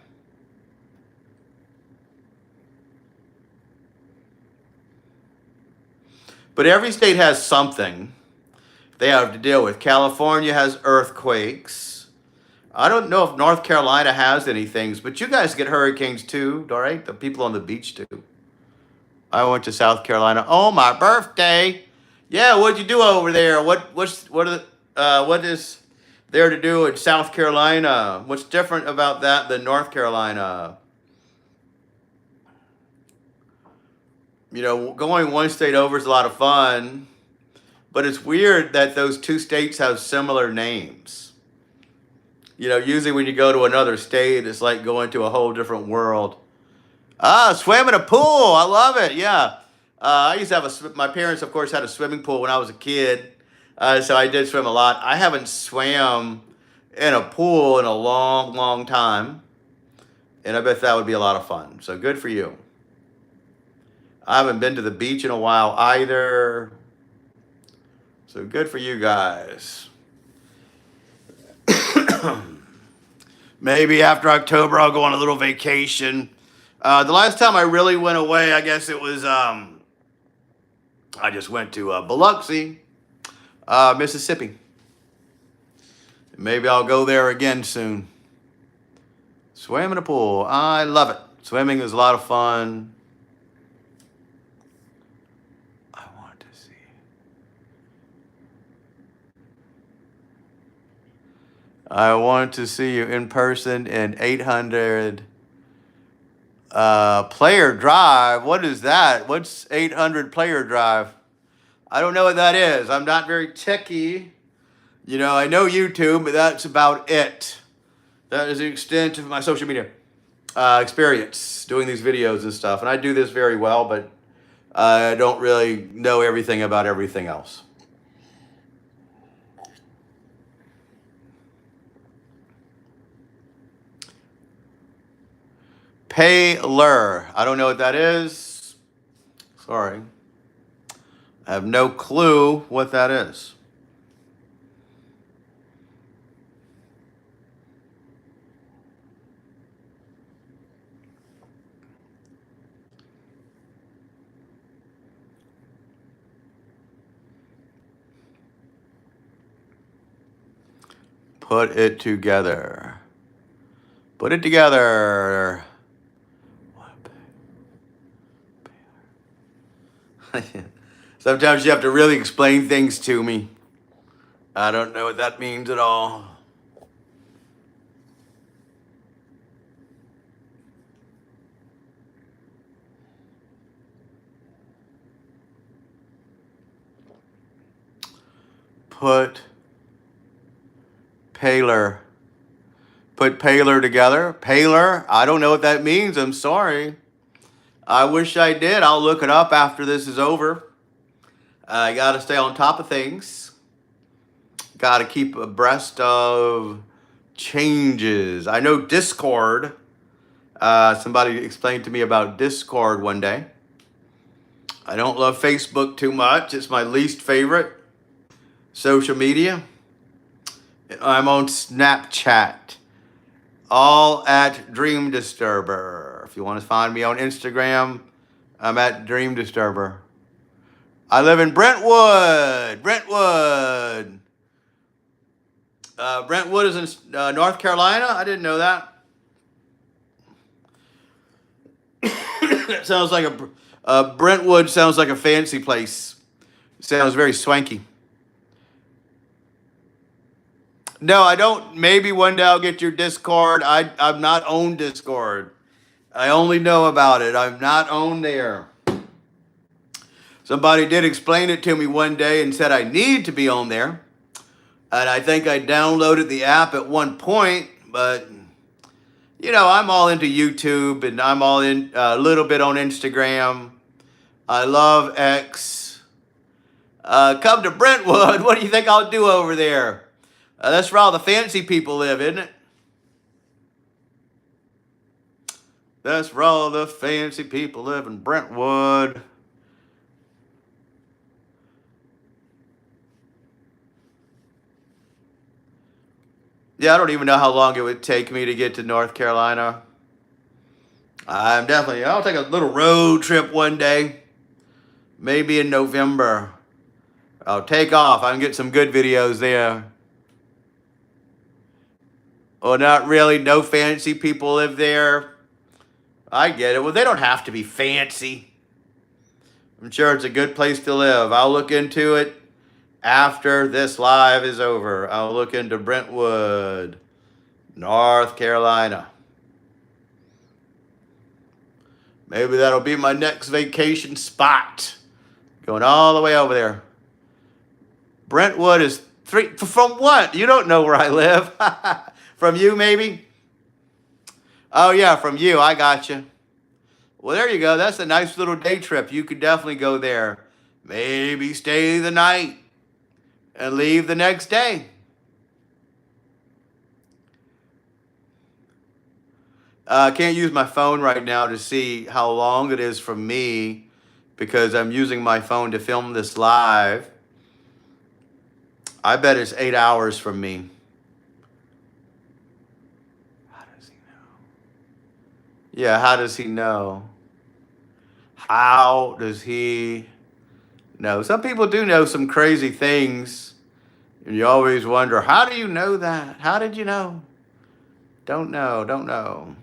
But every state has something they have to deal with. California has earthquakes. I don't know if North Carolina has any things, but you guys get hurricanes too, all right? The people on the beach do. I went to South Carolina. Oh, my birthday. Yeah, what'd you do over there? What is there to do in South Carolina? What's different about that than North Carolina? You know, going one state over is a lot of fun, but it's weird that those two states have similar names. You know, usually when you go to another state, it's like going to a whole different world. Swam in a pool. I love it. Yeah. I used to have my parents, of course, had a swimming pool when I was a kid. So I did swim a lot. I haven't swam in a pool in a long, long time. And I bet that would be a lot of fun. So good for you. I haven't been to the beach in a while either. So good for you guys. Maybe after October, I'll go on a little vacation. The last time I really went away, I guess it was, I just went to Biloxi, Mississippi. Maybe I'll go there again soon. Swim in a pool. I love it. Swimming is a lot of fun. I want to see. I want to see you in person in 800 player drive. What is that? What's 800 player drive? I don't know what that is. I'm not very techie. You know, I know YouTube, but that's about it. That is the extent of my social media experience doing these videos and stuff. And I do this very well, but I don't really know everything about everything else. Paler. I don't know what that is. Sorry. I have no clue what that is. Put it together. Put it together. Sometimes you have to really explain things to me. I don't know what that means at all. Put paler. Put paler together. Paler? I don't know what that means. I'm sorry. I wish I did. I'll look it up after this is over. I got to stay on top of things. Got to keep abreast of changes. I know Discord. Somebody explained to me about Discord one day. I don't love Facebook too much. It's my least favorite social media. I'm on Snapchat. All at Dream Disturber. If you want to find me on Instagram, I'm at Dream Disturber. I live in Brentwood. Brentwood. Brentwood is in North Carolina. I didn't know that. It sounds like Brentwood sounds like a fancy place. It sounds very swanky. No, I don't. Maybe one day I'll get your Discord. I'm not on Discord. I only know about it. I'm not on there. Somebody did explain it to me one day and said I need to be on there. And I think I downloaded the app at one point, but you know, I'm all into YouTube and I'm all in a little bit on Instagram. I love X. Come to Brentwood. What do you think I'll do over there? That's where all the fancy people live, isn't it? That's where all the fancy people live in Brentwood. Yeah, I don't even know how long it would take me to get to North Carolina. I'll take a little road trip one day. Maybe in November. I'll take off. I can get some good videos there. Oh, not really. No fancy people live there. I get it. Well, they don't have to be fancy. I'm sure it's a good place to live. I'll look into it after this live is over. I'll look into Brentwood, North Carolina. Maybe that'll be my next vacation spot. Going all the way over there. Brentwood is from what? You don't know where I live. From you, maybe? Oh, yeah, from you. I got you. Well, there you go. That's a nice little day trip. You could definitely go there. Maybe stay the night and leave the next day. I can't use my phone right now to see how long it is from me because I'm using my phone to film this live. I bet it's 8 hours from me. How does he know? Yeah, how does he know? How does he know? Some people do know some crazy things. And you always wonder, how do you know that? How did you know? Don't know, don't know.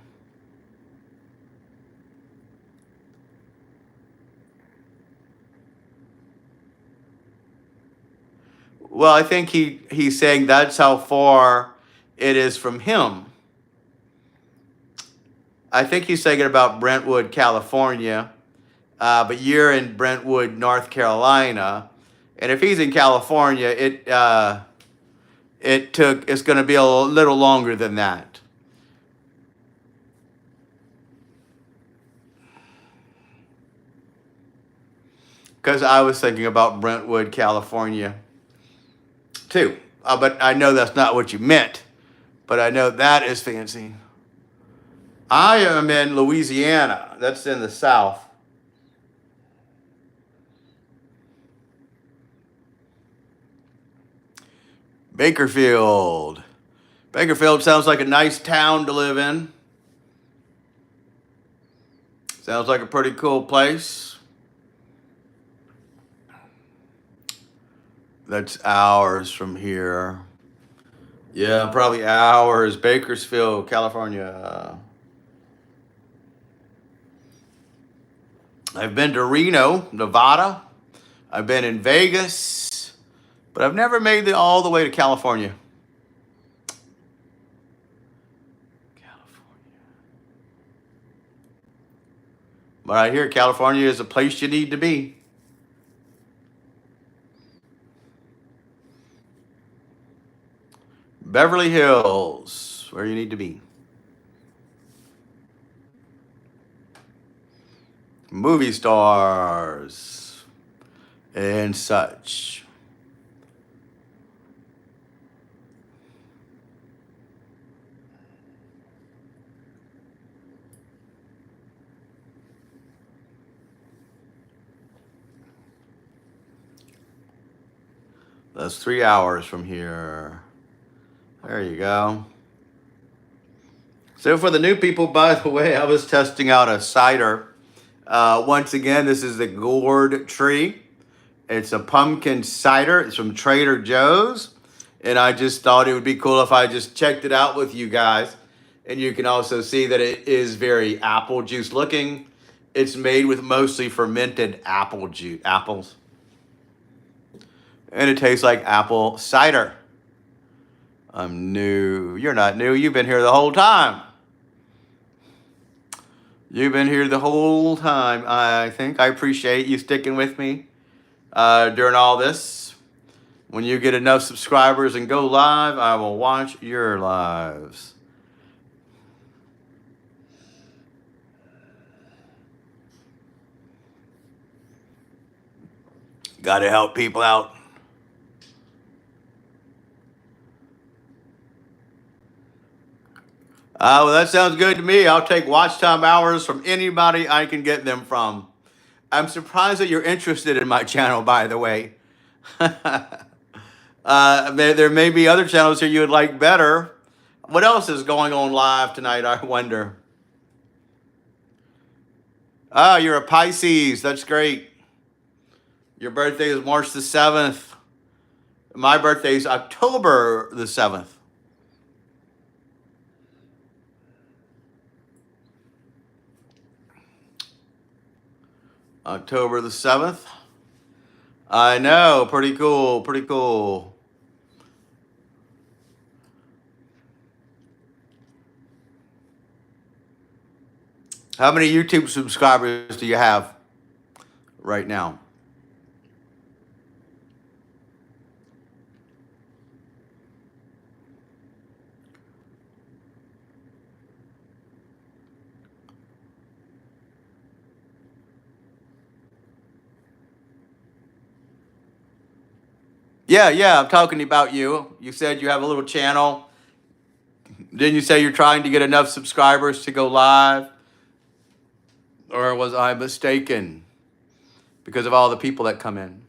Well, I think he's saying that's how far it is from him. I think he's thinking about Brentwood, California, but you're in Brentwood, North Carolina, and if he's in California, it's going to be a little longer than that. Because I was thinking about Brentwood, California, too. But I know that's not what you meant. But I know that is fancy. I am in Louisiana. That's in the South. Bakerfield. Bakerfield sounds like a nice town to live in. Sounds like a pretty cool place. That's hours from here. Yeah, probably hours. Bakersfield, California. I've been to Reno, Nevada. I've been in Vegas, but I've never made it all the way to California. But I hear California is a place you need to be. Beverly Hills, where you need to be. Movie stars and such. That's 3 hours from here. There you go. So for the new people, by the way, I was testing out a cider. Once again, this is the Gourd Tree. It's a pumpkin cider. It's from Trader Joe's. And I just thought it would be cool if I just checked it out with you guys. And you can also see that it is very apple juice looking. It's made with mostly fermented apple juice, apples. And it tastes like apple cider. I'm new. You're not new. You've been here the whole time. You've been here the whole time, I think. I appreciate you sticking with me during all this. When you get enough subscribers and go live, I will watch your lives. Got to help people out. Well, that sounds good to me. I'll take watch time hours from anybody I can get them from. I'm surprised that you're interested in my channel, by the way. There may be other channels here you would like better. What else is going on live tonight, I wonder? Oh, you're a Pisces. That's great. Your birthday is March the 7th. My birthday is October the 7th. October the 7th. I know, pretty cool, pretty cool. How many YouTube subscribers do you have right now? Yeah, I'm talking about you. You said you have a little channel. Didn't you say you're trying to get enough subscribers to go live? Or was I mistaken? Because of all the people that come in.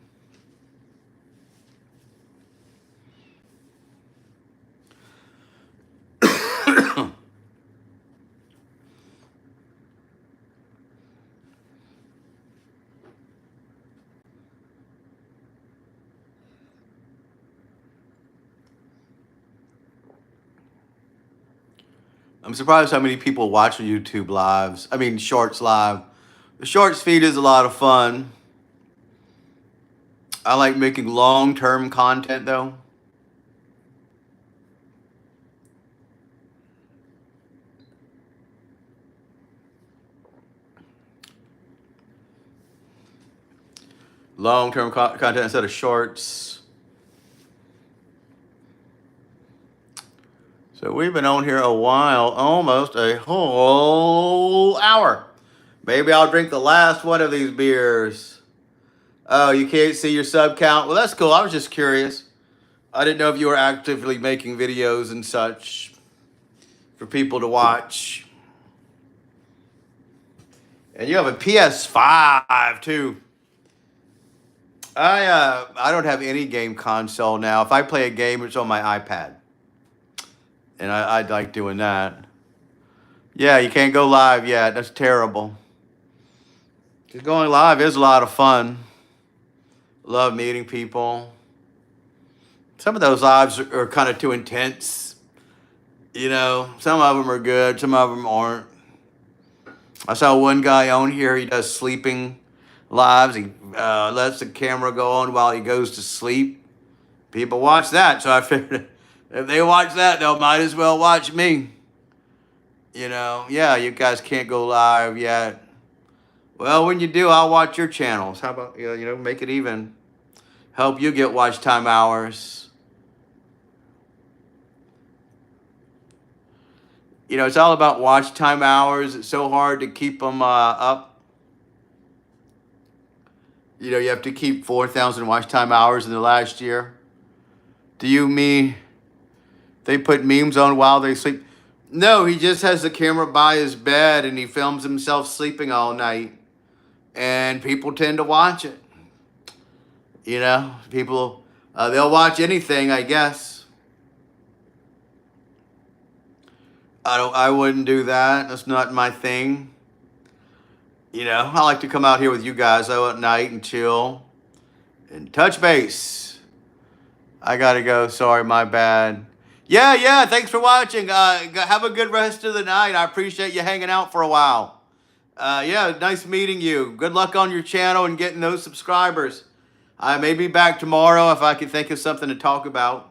I'm surprised how many people watch YouTube lives. I mean, shorts live. The shorts feed is a lot of fun. I like making long-term content though. Long-term content instead of shorts. So we've been on here a while, almost a whole hour. Maybe I'll drink the last one of these beers. Oh, you can't see your sub count? Well, that's cool. I was just curious. I didn't know if you were actively making videos and such for people to watch. And you have a PS5 too. I don't have any game console now. If I play a game, it's on my iPad. And I like doing that. Yeah, you can't go live yet. That's terrible. Because going live is a lot of fun. Love meeting people. Some of those lives are kind of too intense. You know, some of them are good, some of them aren't. I saw one guy on here, he does sleeping lives. He lets the camera go on while he goes to sleep. People watch that, so I figured if they watch that, they'll might as well watch me. You know, yeah, you guys can't go live yet. Well, when you do, I'll watch your channels. How about, you know, make it even. Help you get watch time hours. You know, it's all about watch time hours. It's so hard to keep them up. You know, you have to keep 4,000 watch time hours in the last year. Do you mean they put memes on while they sleep? No, he just has the camera by his bed and he films himself sleeping all night. And people tend to watch it. You know, people, they'll watch anything, I guess. I wouldn't do that. That's not my thing. You know, I like to come out here with you guys though at night and chill and touch base. I gotta go. Sorry, my bad. Yeah. Thanks for watching. Have a good rest of the night. I appreciate you hanging out for a while. Yeah, nice meeting you. Good luck on your channel and getting those subscribers. I may be back tomorrow if I can think of something to talk about.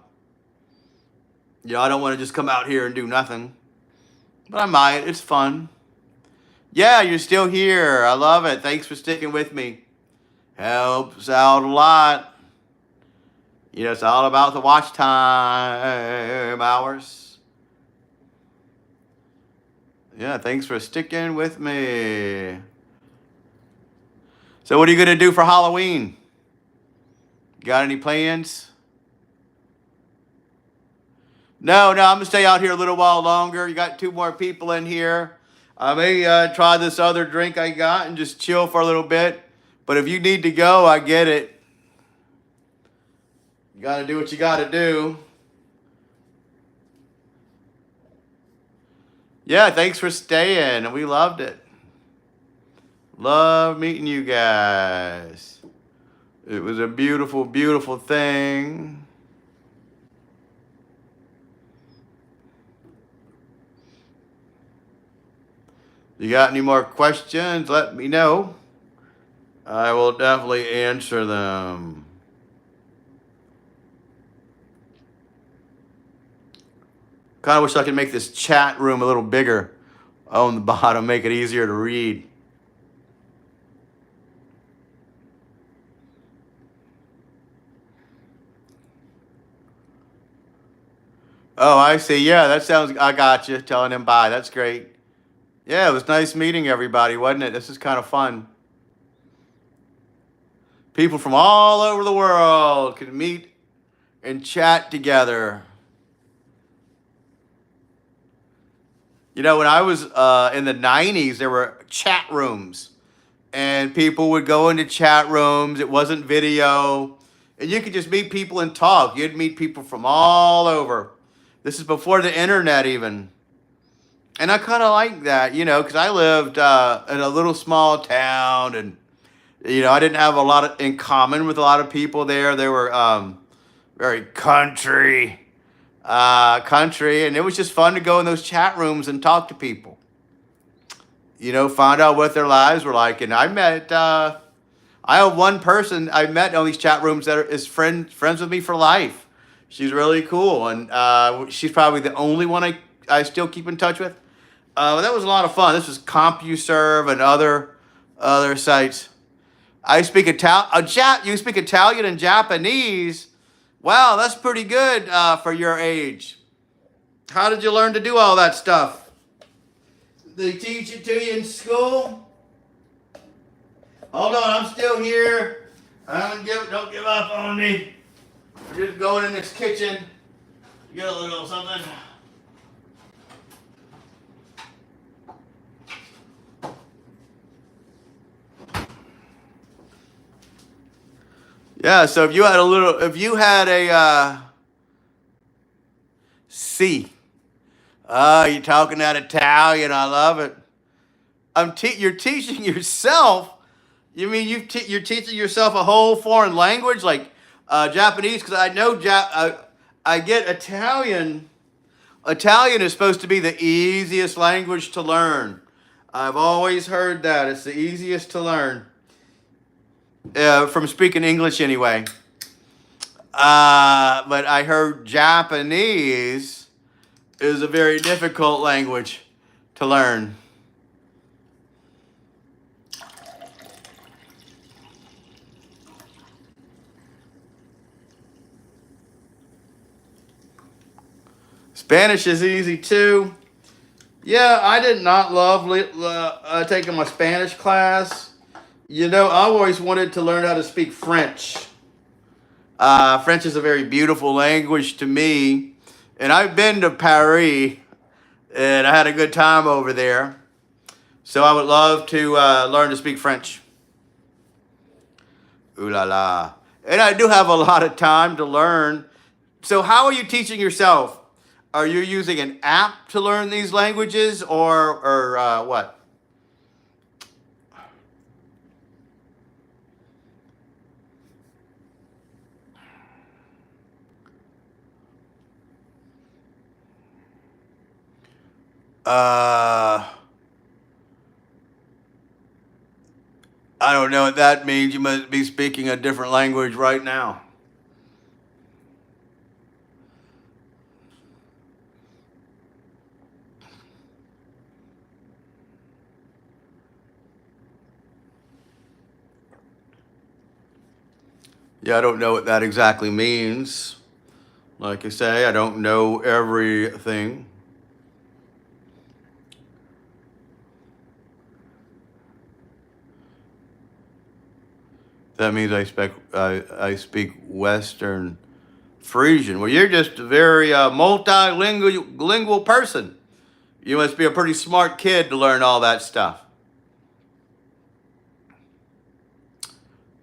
You know, I don't want to just come out here and do nothing. But I might. It's fun. Yeah, you're still here. I love it. Thanks for sticking with me. Helps out a lot. You know, it's all about the watch time hours. Yeah, thanks for sticking with me. So what are you going to do for Halloween? Got any plans? No, I'm going to stay out here a little while longer. You got 2 more people in here. I may try this other drink I got and just chill for a little bit. But if you need to go, I get it. You got to do what you got to do. Yeah, thanks for staying. We loved it. Love meeting you guys. It was a beautiful, beautiful thing. You got any more questions? Let me know. I will definitely answer them. Kind of wish I could make this chat room a little bigger on the bottom, make it easier to read. Oh, I see. Yeah, that sounds, I got you. Telling him bye. That's great. Yeah, it was nice meeting everybody, wasn't it? This is kind of fun. People from all over the world can meet and chat together. You know, when I was in the 90s, there were chat rooms. And people would go into chat rooms. It wasn't video. And you could just meet people and talk. You'd meet people from all over. This is before the internet even. And I kind of like that, you know, because I lived in a little small town. And, you know, I didn't have a lot in common with a lot of people there. They were very country. country, and it was just fun to go in those chat rooms and talk to people. You know, find out what their lives were like. And I have one person I met on these chat rooms that is friends with me for life. She's really cool, and she's probably the only one I still keep in touch with. That was a lot of fun. This was CompuServe and other sites. I speak You speak Italian and Japanese. Wow, that's pretty good for your age. How did you learn to do all that stuff? They teach it to you in school? Hold on, I'm still here. Don't give up on me. We're just going in this kitchen. Get a little something. Yeah, so if you had a C. Oh, you're talking that Italian. I love it. You're teaching yourself. You mean you're teaching yourself a whole foreign language like Japanese? Because I know I get Italian. Italian is supposed to be the easiest language to learn. I've always heard that it's the easiest to learn from speaking English anyway. But I heard Japanese is a very difficult language to learn. Spanish is easy too. Yeah, I did not love taking my Spanish class. You know, I always wanted to learn how to speak French. French is a very beautiful language to me. And I've been to Paris, and I had a good time over there. So I would love to learn to speak French. Ooh la la. And I do have a lot of time to learn. So how are you teaching yourself? Are you using an app to learn these languages or what? I don't know what that means. You must be speaking a different language right now. Yeah, I don't know what that exactly means. Like I say, I don't know everything. That means I speak Western Frisian. Well, you're just a very multilingual person. You must be a pretty smart kid to learn all that stuff.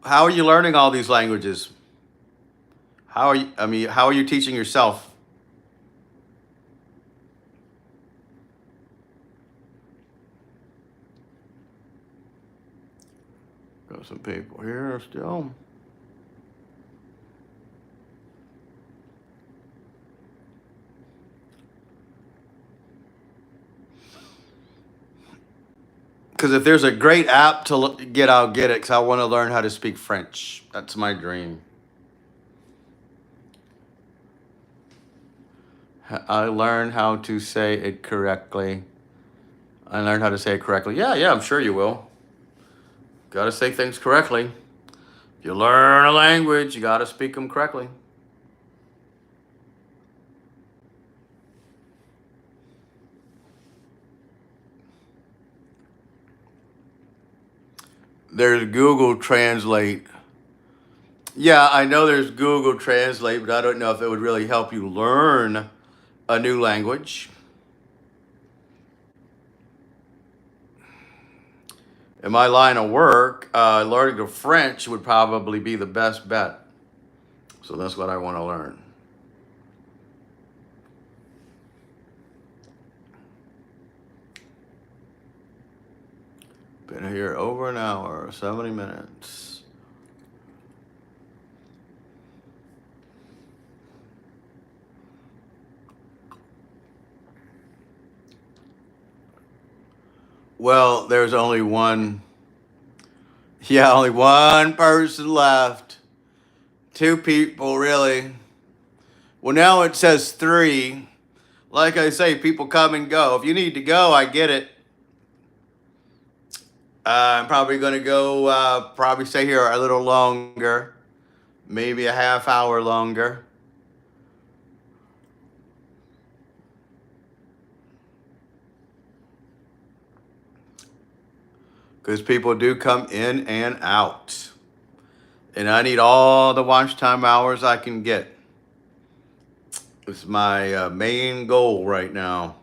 How are you learning all these languages? How are you teaching yourself? Got some people here still. Because if there's a great app to get, I'll get it because I want to learn how to speak French. That's my dream. I learn how to say it correctly. I learned how to say it correctly. Yeah, I'm sure you will. Got to say things correctly. If you learn a language, you got to speak them correctly. There's Google Translate. Yeah, I know there's Google Translate, but I don't know if it would really help you learn a new language. In my line of work, learning of French would probably be the best bet. So that's what I want to learn. Been here over an hour, 70 minutes. Well, there's only one. Yeah, only one person left. Two people, really. Well, now it says three. Like I say, people come and go. If you need to go, I get it. I'm probably going to go, probably stay here a little longer, maybe a half hour longer. Because people do come in and out. And I need all the watch time hours I can get. It's my main goal right now.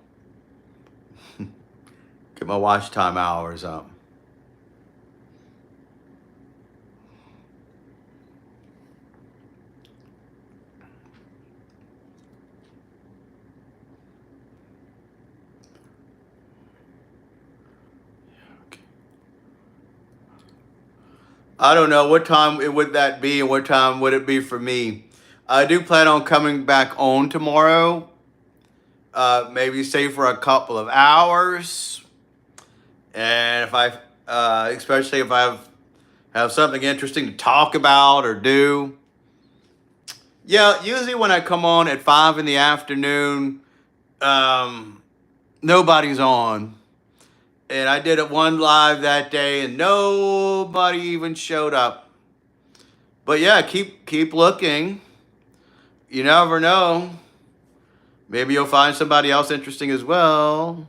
Get my watch time hours up. I don't know what time would that be and what time would it be for me. I do plan on coming back on tomorrow. Maybe stay for a couple of hours. And if I, especially if I have something interesting to talk about or do. Yeah, usually when I come on at 5 in the afternoon, nobody's on. And I did it one live that day and nobody even showed up. But yeah, keep looking. You never know. Maybe you'll find somebody else interesting as well.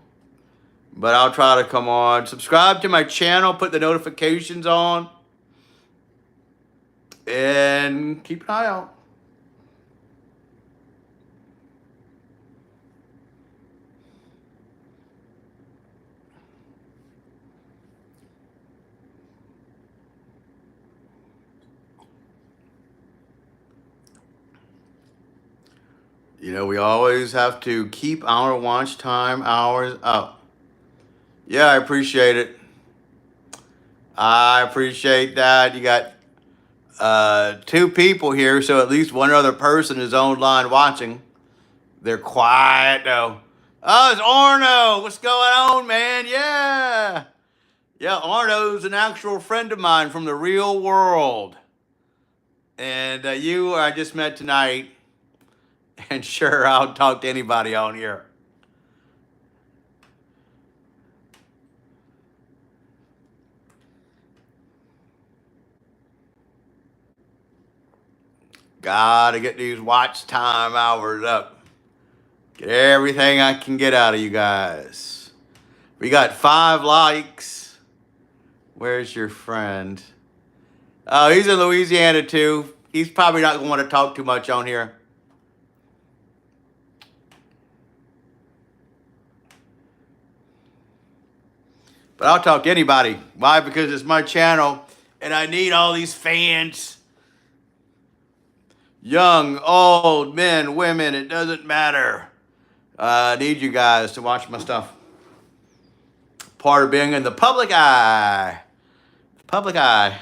But I'll try to come on. Subscribe to my channel, put the notifications on, and keep an eye out. You know, we always have to keep our watch time hours up. Yeah, I appreciate it. I appreciate that. You got two people here, so at least one other person is online watching. They're quiet though. Oh, it's Arno. What's going on, man? Yeah. Yeah, Arno's an actual friend of mine from the real world. And you I just met tonight. And sure, I'll talk to anybody on here. Gotta get these watch time hours up. Get everything I can get out of you guys. We got 5 likes. Where's your friend? Oh, he's in Louisiana too. He's probably not going to want to talk too much on here. But I'll talk to anybody. Why? Because it's my channel and I need all these fans. Young, old, men, women, it doesn't matter. I need you guys to watch my stuff. Part of being in the public eye. Public eye.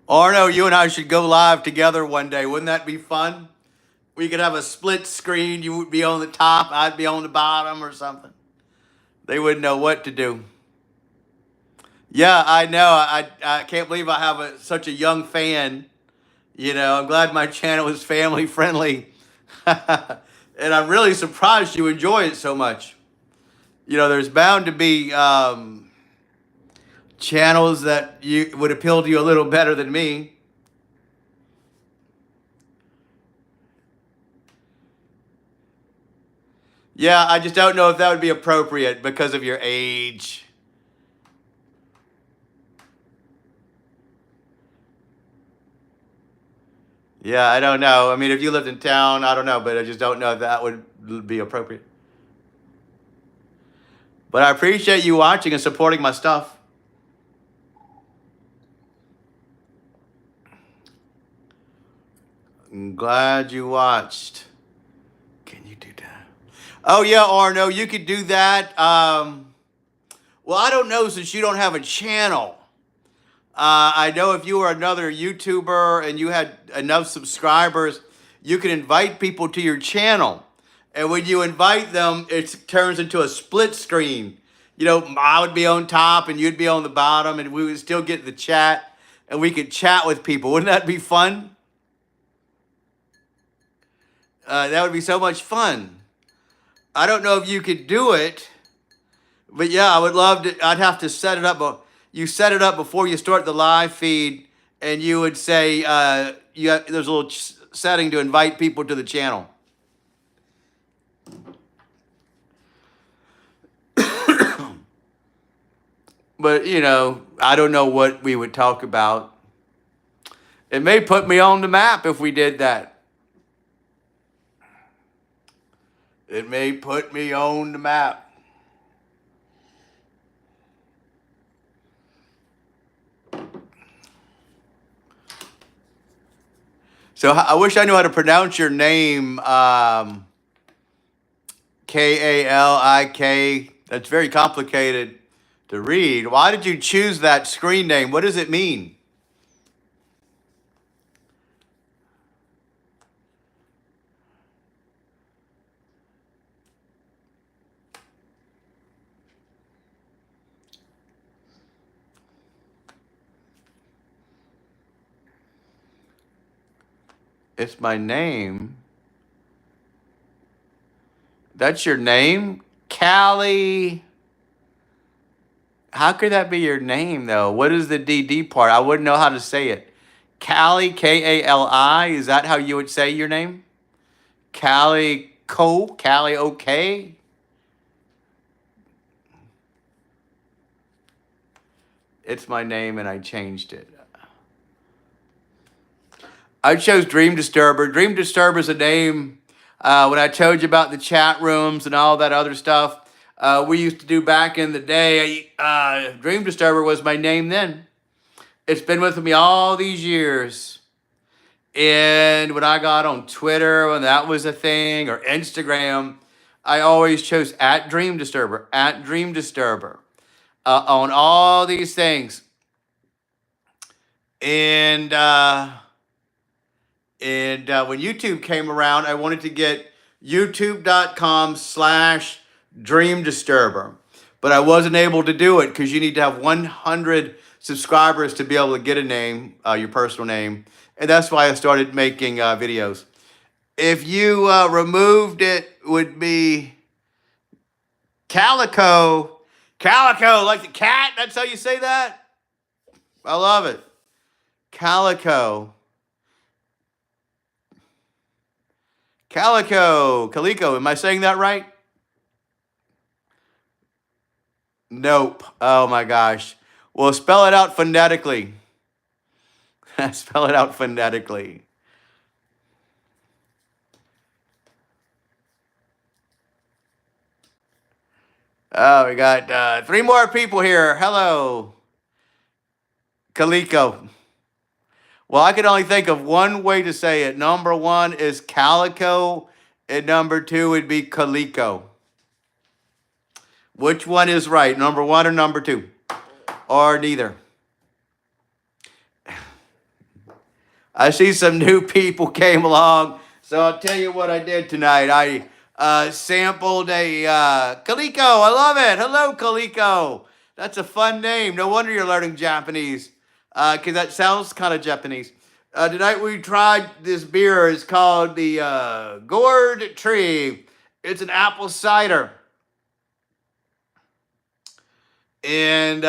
Arno, you and I should go live together one day. Wouldn't that be fun? We could have a split screen. You would be on the top, I'd be on the bottom or something. They wouldn't know what to do. Yeah, I know. I can't believe I have such a young fan. You know, I'm glad my channel is family friendly. And I'm really surprised you enjoy it so much. You know, there's bound to be channels that you would appeal to you a little better than me. Yeah, I just don't know if that would be appropriate because of your age. Yeah, I don't know. I mean, if you lived in town, I don't know, but I just don't know if that would be appropriate. But I appreciate you watching and supporting my stuff. I'm glad you watched. Can you do that? Oh, yeah, Arno, you could do that. Well, I don't know since you don't have a channel. I know if you were another YouTuber and you had enough subscribers, you can invite people to your channel. And when you invite them, it turns into a split screen. You know, I would be on top and you'd be on the bottom, and we would still get the chat, and we could chat with people. Wouldn't that be fun? That would be so much fun. I don't know if you could do it, but yeah, I would love to. I'd have to set it up. But you set it up before you start the live feed, and you would say, there's a little setting to invite people to the channel. But, you know, I don't know what we would talk about. It may put me on the map if we did that. It may put me on the map. So I wish I knew how to pronounce your name, Kalik. That's very complicated to read. Why did you choose that screen name? What does it mean? It's my name. That's your name? Callie. How could that be your name, though? What is the DD part? I wouldn't know how to say it. Callie, Kali. Is that how you would say your name? Callie okay? It's my name and I changed it. I chose Dream Disturber. Dream Disturber is a name. When I told you about the chat rooms and all that other stuff, we used to do back in the day. Dream Disturber was my name then. It's been with me all these years. And when I got on Twitter, when that was a thing, or Instagram, I always chose @Dream Disturber, @Dream Disturber, on all these things. And when YouTube came around, I wanted to get youtube.com/Dream Disturber. But I wasn't able to do it because you need to have 100 subscribers to be able to get a name, your personal name. And that's why I started making videos. If you removed it, would be Calico. Calico, like the cat? That's how you say that? I love it. Calico. Calico. Am I saying that right? Nope. Oh my gosh. Well, spell it out phonetically. Spell it out phonetically. Oh, we got 3 more people here. Hello. Calico. Well, I could only think of one way to say it. Number 1 is Calico, and number 2 would be Calico. Which one is right? Number 1 or number 2? Or neither? I see some new people came along, so I'll tell you what I did tonight. I sampled a Calico. I love it. Hello, Calico. That's a fun name. No wonder you're learning Japanese, because that sounds kind of Japanese. Tonight we tried this beer. It's called the Gourd Tree. It's an apple cider. And,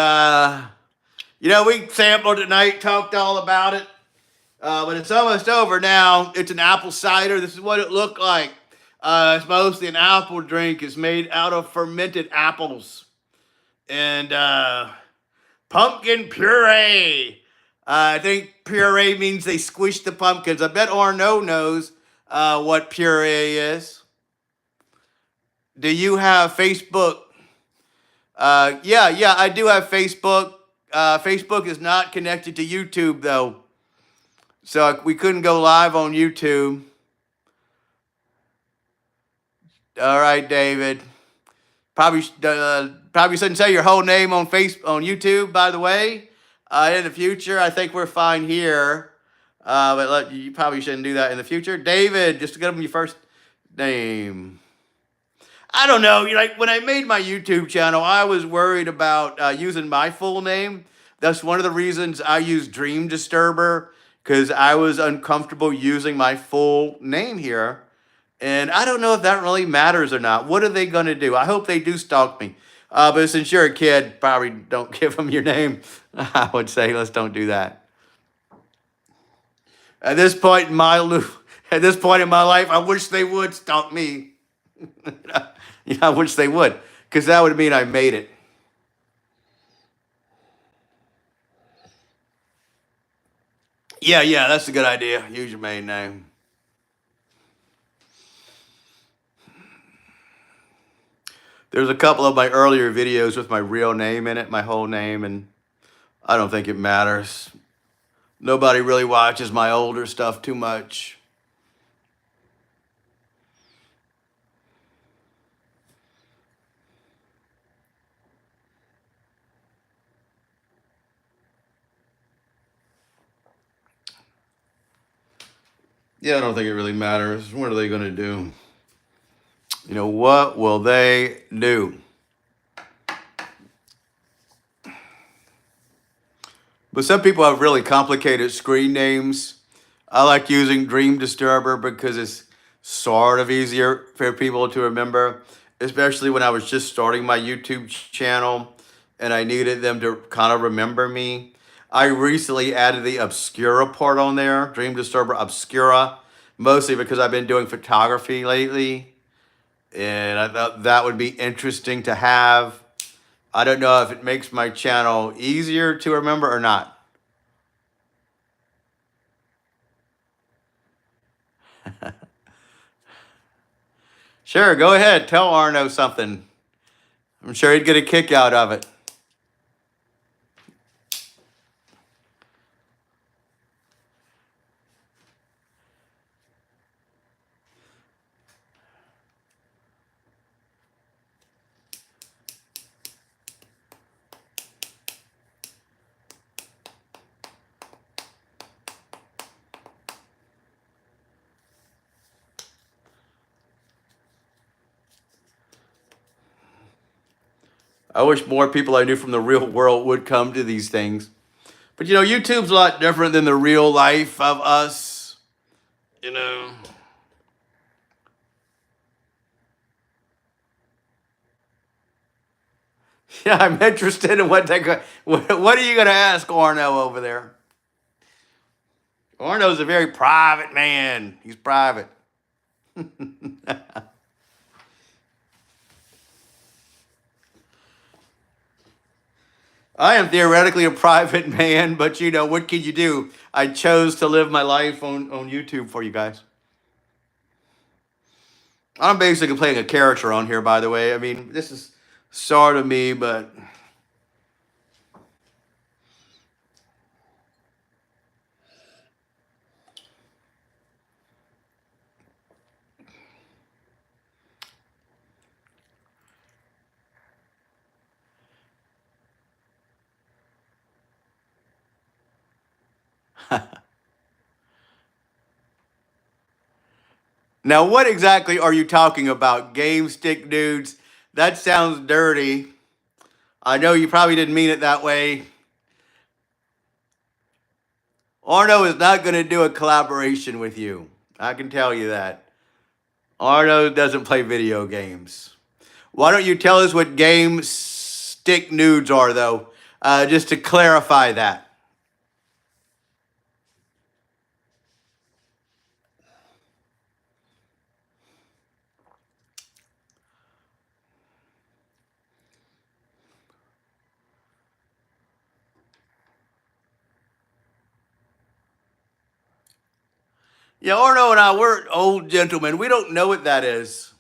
you know, we sampled tonight, talked all about it. But it's almost over now. It's an apple cider. This is what it looked like. It's mostly an apple drink. It's made out of fermented apples. And pumpkin puree. I think puree means they squish the pumpkins. I bet Arnaud knows what puree is. Do you have Facebook? Yeah, I do have Facebook. Facebook is not connected to YouTube, though. So we couldn't go live on YouTube. All right, David. Probably shouldn't say your whole name on YouTube, by the way. In the future, I think we're fine here. You probably shouldn't do that in the future. David, just to give him your first name. I don't know. Like when I made my YouTube channel, I was worried about using my full name. That's one of the reasons I use Dream Disturber, because I was uncomfortable using my full name here. And I don't know if that really matters or not. What are they going to do? I hope they do stalk me. But since you're a kid, probably don't give them your name. I would say let's don't do that. At this point in my at this point in my life, I wish they would stalk me. I wish they would, because that would mean I made it. Yeah, that's a good idea. Use your main name. There's a couple of my earlier videos with my real name in it, my whole name, and I don't think it matters. Nobody really watches my older stuff too much. Yeah, I don't think it really matters. What are they going to do? What will they do? But some people have really complicated screen names. I like using Dream Disturber because it's sort of easier for people to remember, especially when I was just starting my YouTube channel and I needed them to kind of remember me. I recently added the Obscura part on there, Dream Disturber Obscura, mostly because I've been doing photography lately. And I thought that would be interesting to have. I don't know if it makes my channel easier to remember or not. Sure, go ahead. Tell Arno something. I'm sure he'd get a kick out of it. I wish more people I knew from the real world would come to these things. But YouTube's a lot different than the real life of us. You know. Yeah, I'm interested in what they go. What are you going to ask Arno over there? Arno's a very private man. He's private. I am theoretically a private man, but what can you do? I chose to live my life on YouTube for you guys. I'm basically playing a character on here, by the way. I mean, this is sort of me, but now what exactly are you talking about? Game stick dudes? That sounds dirty. I know you probably didn't mean it that way. Arno is not going to do a collaboration with you. I can tell you that. Arno doesn't play video games. Why don't you tell us what game stick nudes are, though, just to clarify that? Yeah, Arno and I, we're old gentlemen. We don't know what that is.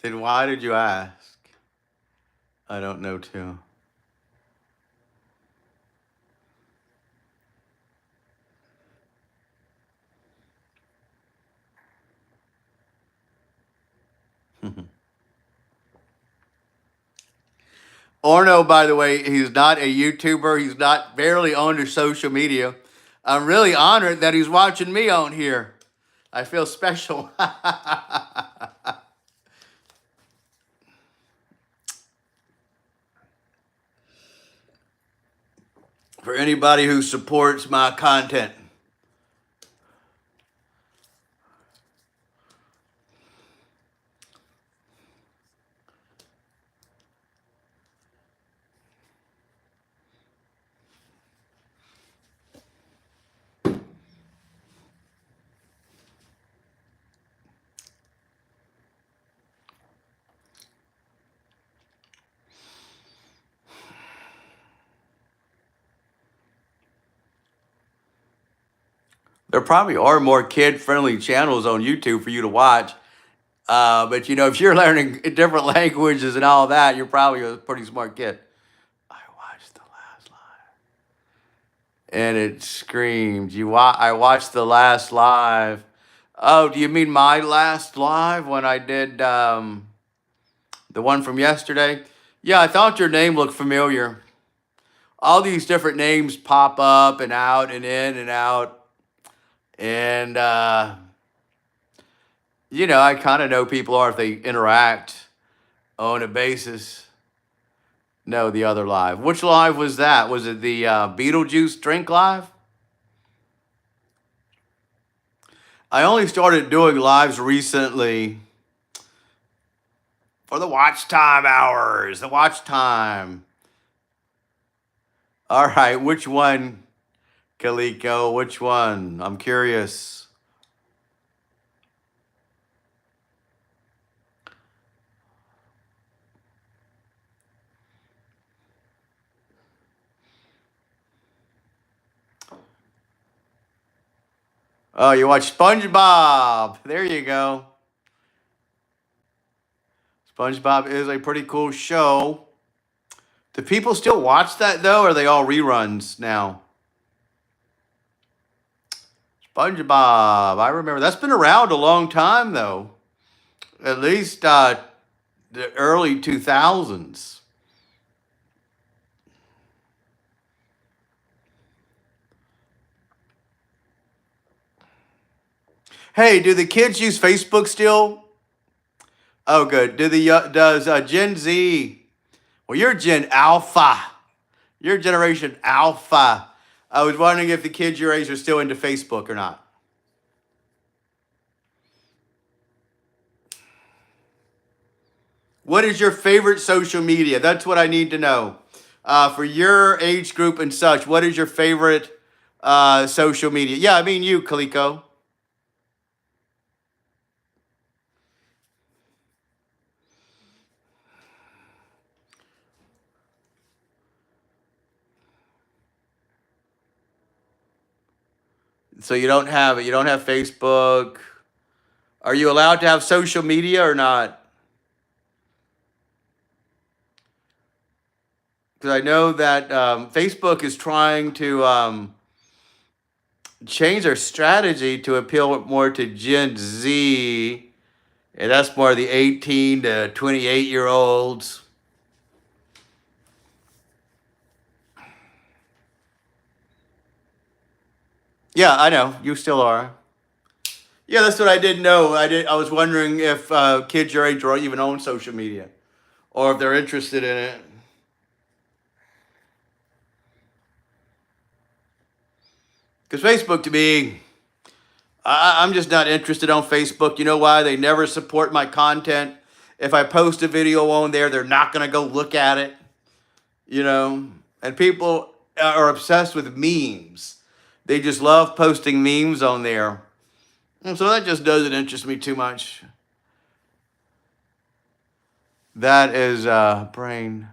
Then why did you ask? I don't know, too. Orno, by the way, he's not a YouTuber. He's not barely on to social media. I'm really honored that he's watching me on here. I feel special. For anybody who supports my content. There probably are more kid-friendly channels on YouTube for you to watch. But you know, if you're learning different languages and all that, you're probably a pretty smart kid. I watched the last live, and it screamed. I watched the last live. Oh, do you mean my last live when I did the one from yesterday? Yeah, I thought your name looked familiar. All these different names pop up and out and in and out, and you know, I kind of know people are if they interact on a basis. No, the other live. Which live was that? Was it the Beetlejuice drink live? I only started doing lives recently for the watch time hours. The watch time. All right, which one, Kaliko? Which one? I'm curious. Oh, you watch SpongeBob. There you go. SpongeBob is a pretty cool show. Do people still watch that though, or are they all reruns now? SpongeBob. I remember that's been around a long time though. At least the early 2000s. Hey, do the kids use Facebook still? Oh, good. Does Gen Z? Well, you're Gen Alpha. You're Generation Alpha. I was wondering if the kids your age are still into Facebook or not. What is your favorite social media? That's what I need to know. For your age group and such, what is your favorite social media? Yeah, I mean you, Kaliko. So you don't have it. You don't have Facebook. Are you allowed to have social media or not? Because I know that Facebook is trying to change their strategy to appeal more to Gen Z, and that's more the 18 to 28 year olds. Yeah, I know you still are. Yeah, that's what I didn't know. I was wondering if kids your age are even on social media, or if they're interested in it. Because Facebook to me, I'm just not interested on Facebook. You know why? They never support my content. If I post a video on there, they're not going to go look at it. You know, and people are obsessed with memes. They just love posting memes on there. And so that just doesn't interest me too much. That is brain.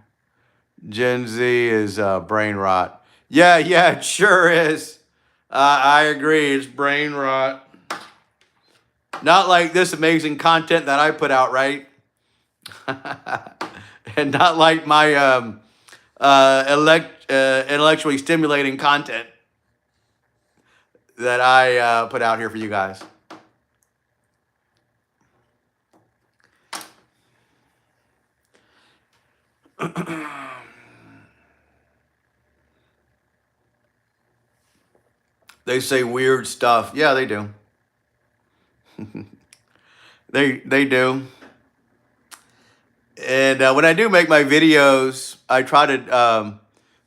Gen Z is brain rot. Yeah, it sure is. I agree. It's brain rot. Not like this amazing content that I put out, right? And not like my intellectually stimulating content that I put out here for you guys. They say weird stuff. Yeah, they do. They do. And when I do make my videos, I try to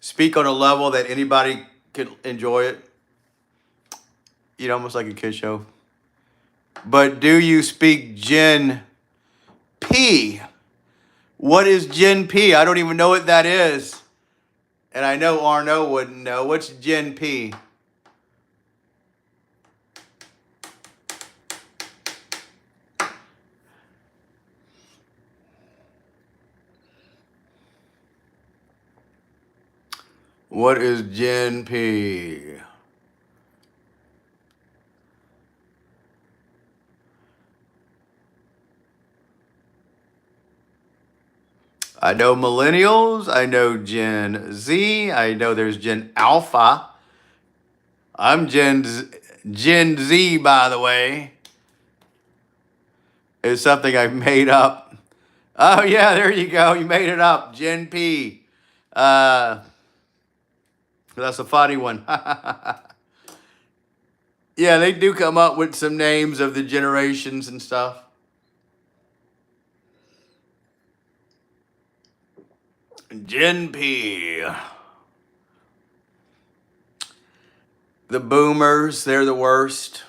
speak on a level that anybody can enjoy it. You know, almost like a kid show. But do you speak Gen P? What is Gen P? I don't even know what that is. And I know Arno wouldn't know. What's Gen P? What is Gen P? I know millennials. I know Gen Z. I know there's Gen Alpha. I'm Gen Z, by the way. It's something I made up. Oh yeah, there you go. You made it up. Gen P. That's a funny one. Yeah, they do come up with some names of the generations and stuff. Gen P. The boomers, they're the worst.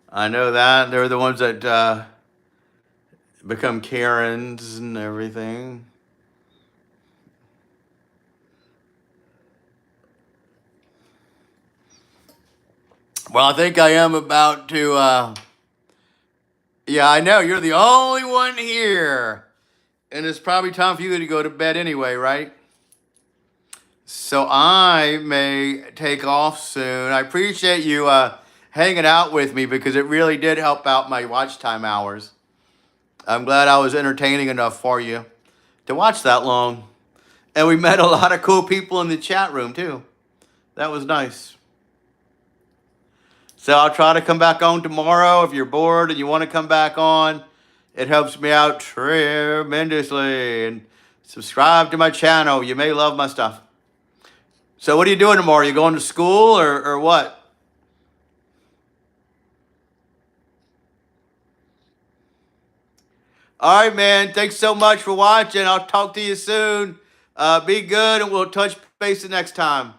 I know that. They're the ones that become Karens and everything. Well, I think I am about to, yeah, I know, you're the only one here. And it's probably time for you to go to bed anyway, right? So I may take off soon. I appreciate you hanging out with me because it really did help out my watch time hours. I'm glad I was entertaining enough for you to watch that long. And we met a lot of cool people in the chat room too. That was nice. So I'll try to come back on tomorrow if you're bored and you want to come back on. It helps me out tremendously. And subscribe to my channel. You may love my stuff. So what are you doing tomorrow? Are you going to school or what? All right, man. Thanks so much for watching. I'll talk to you soon. Be good, and we'll touch base the next time.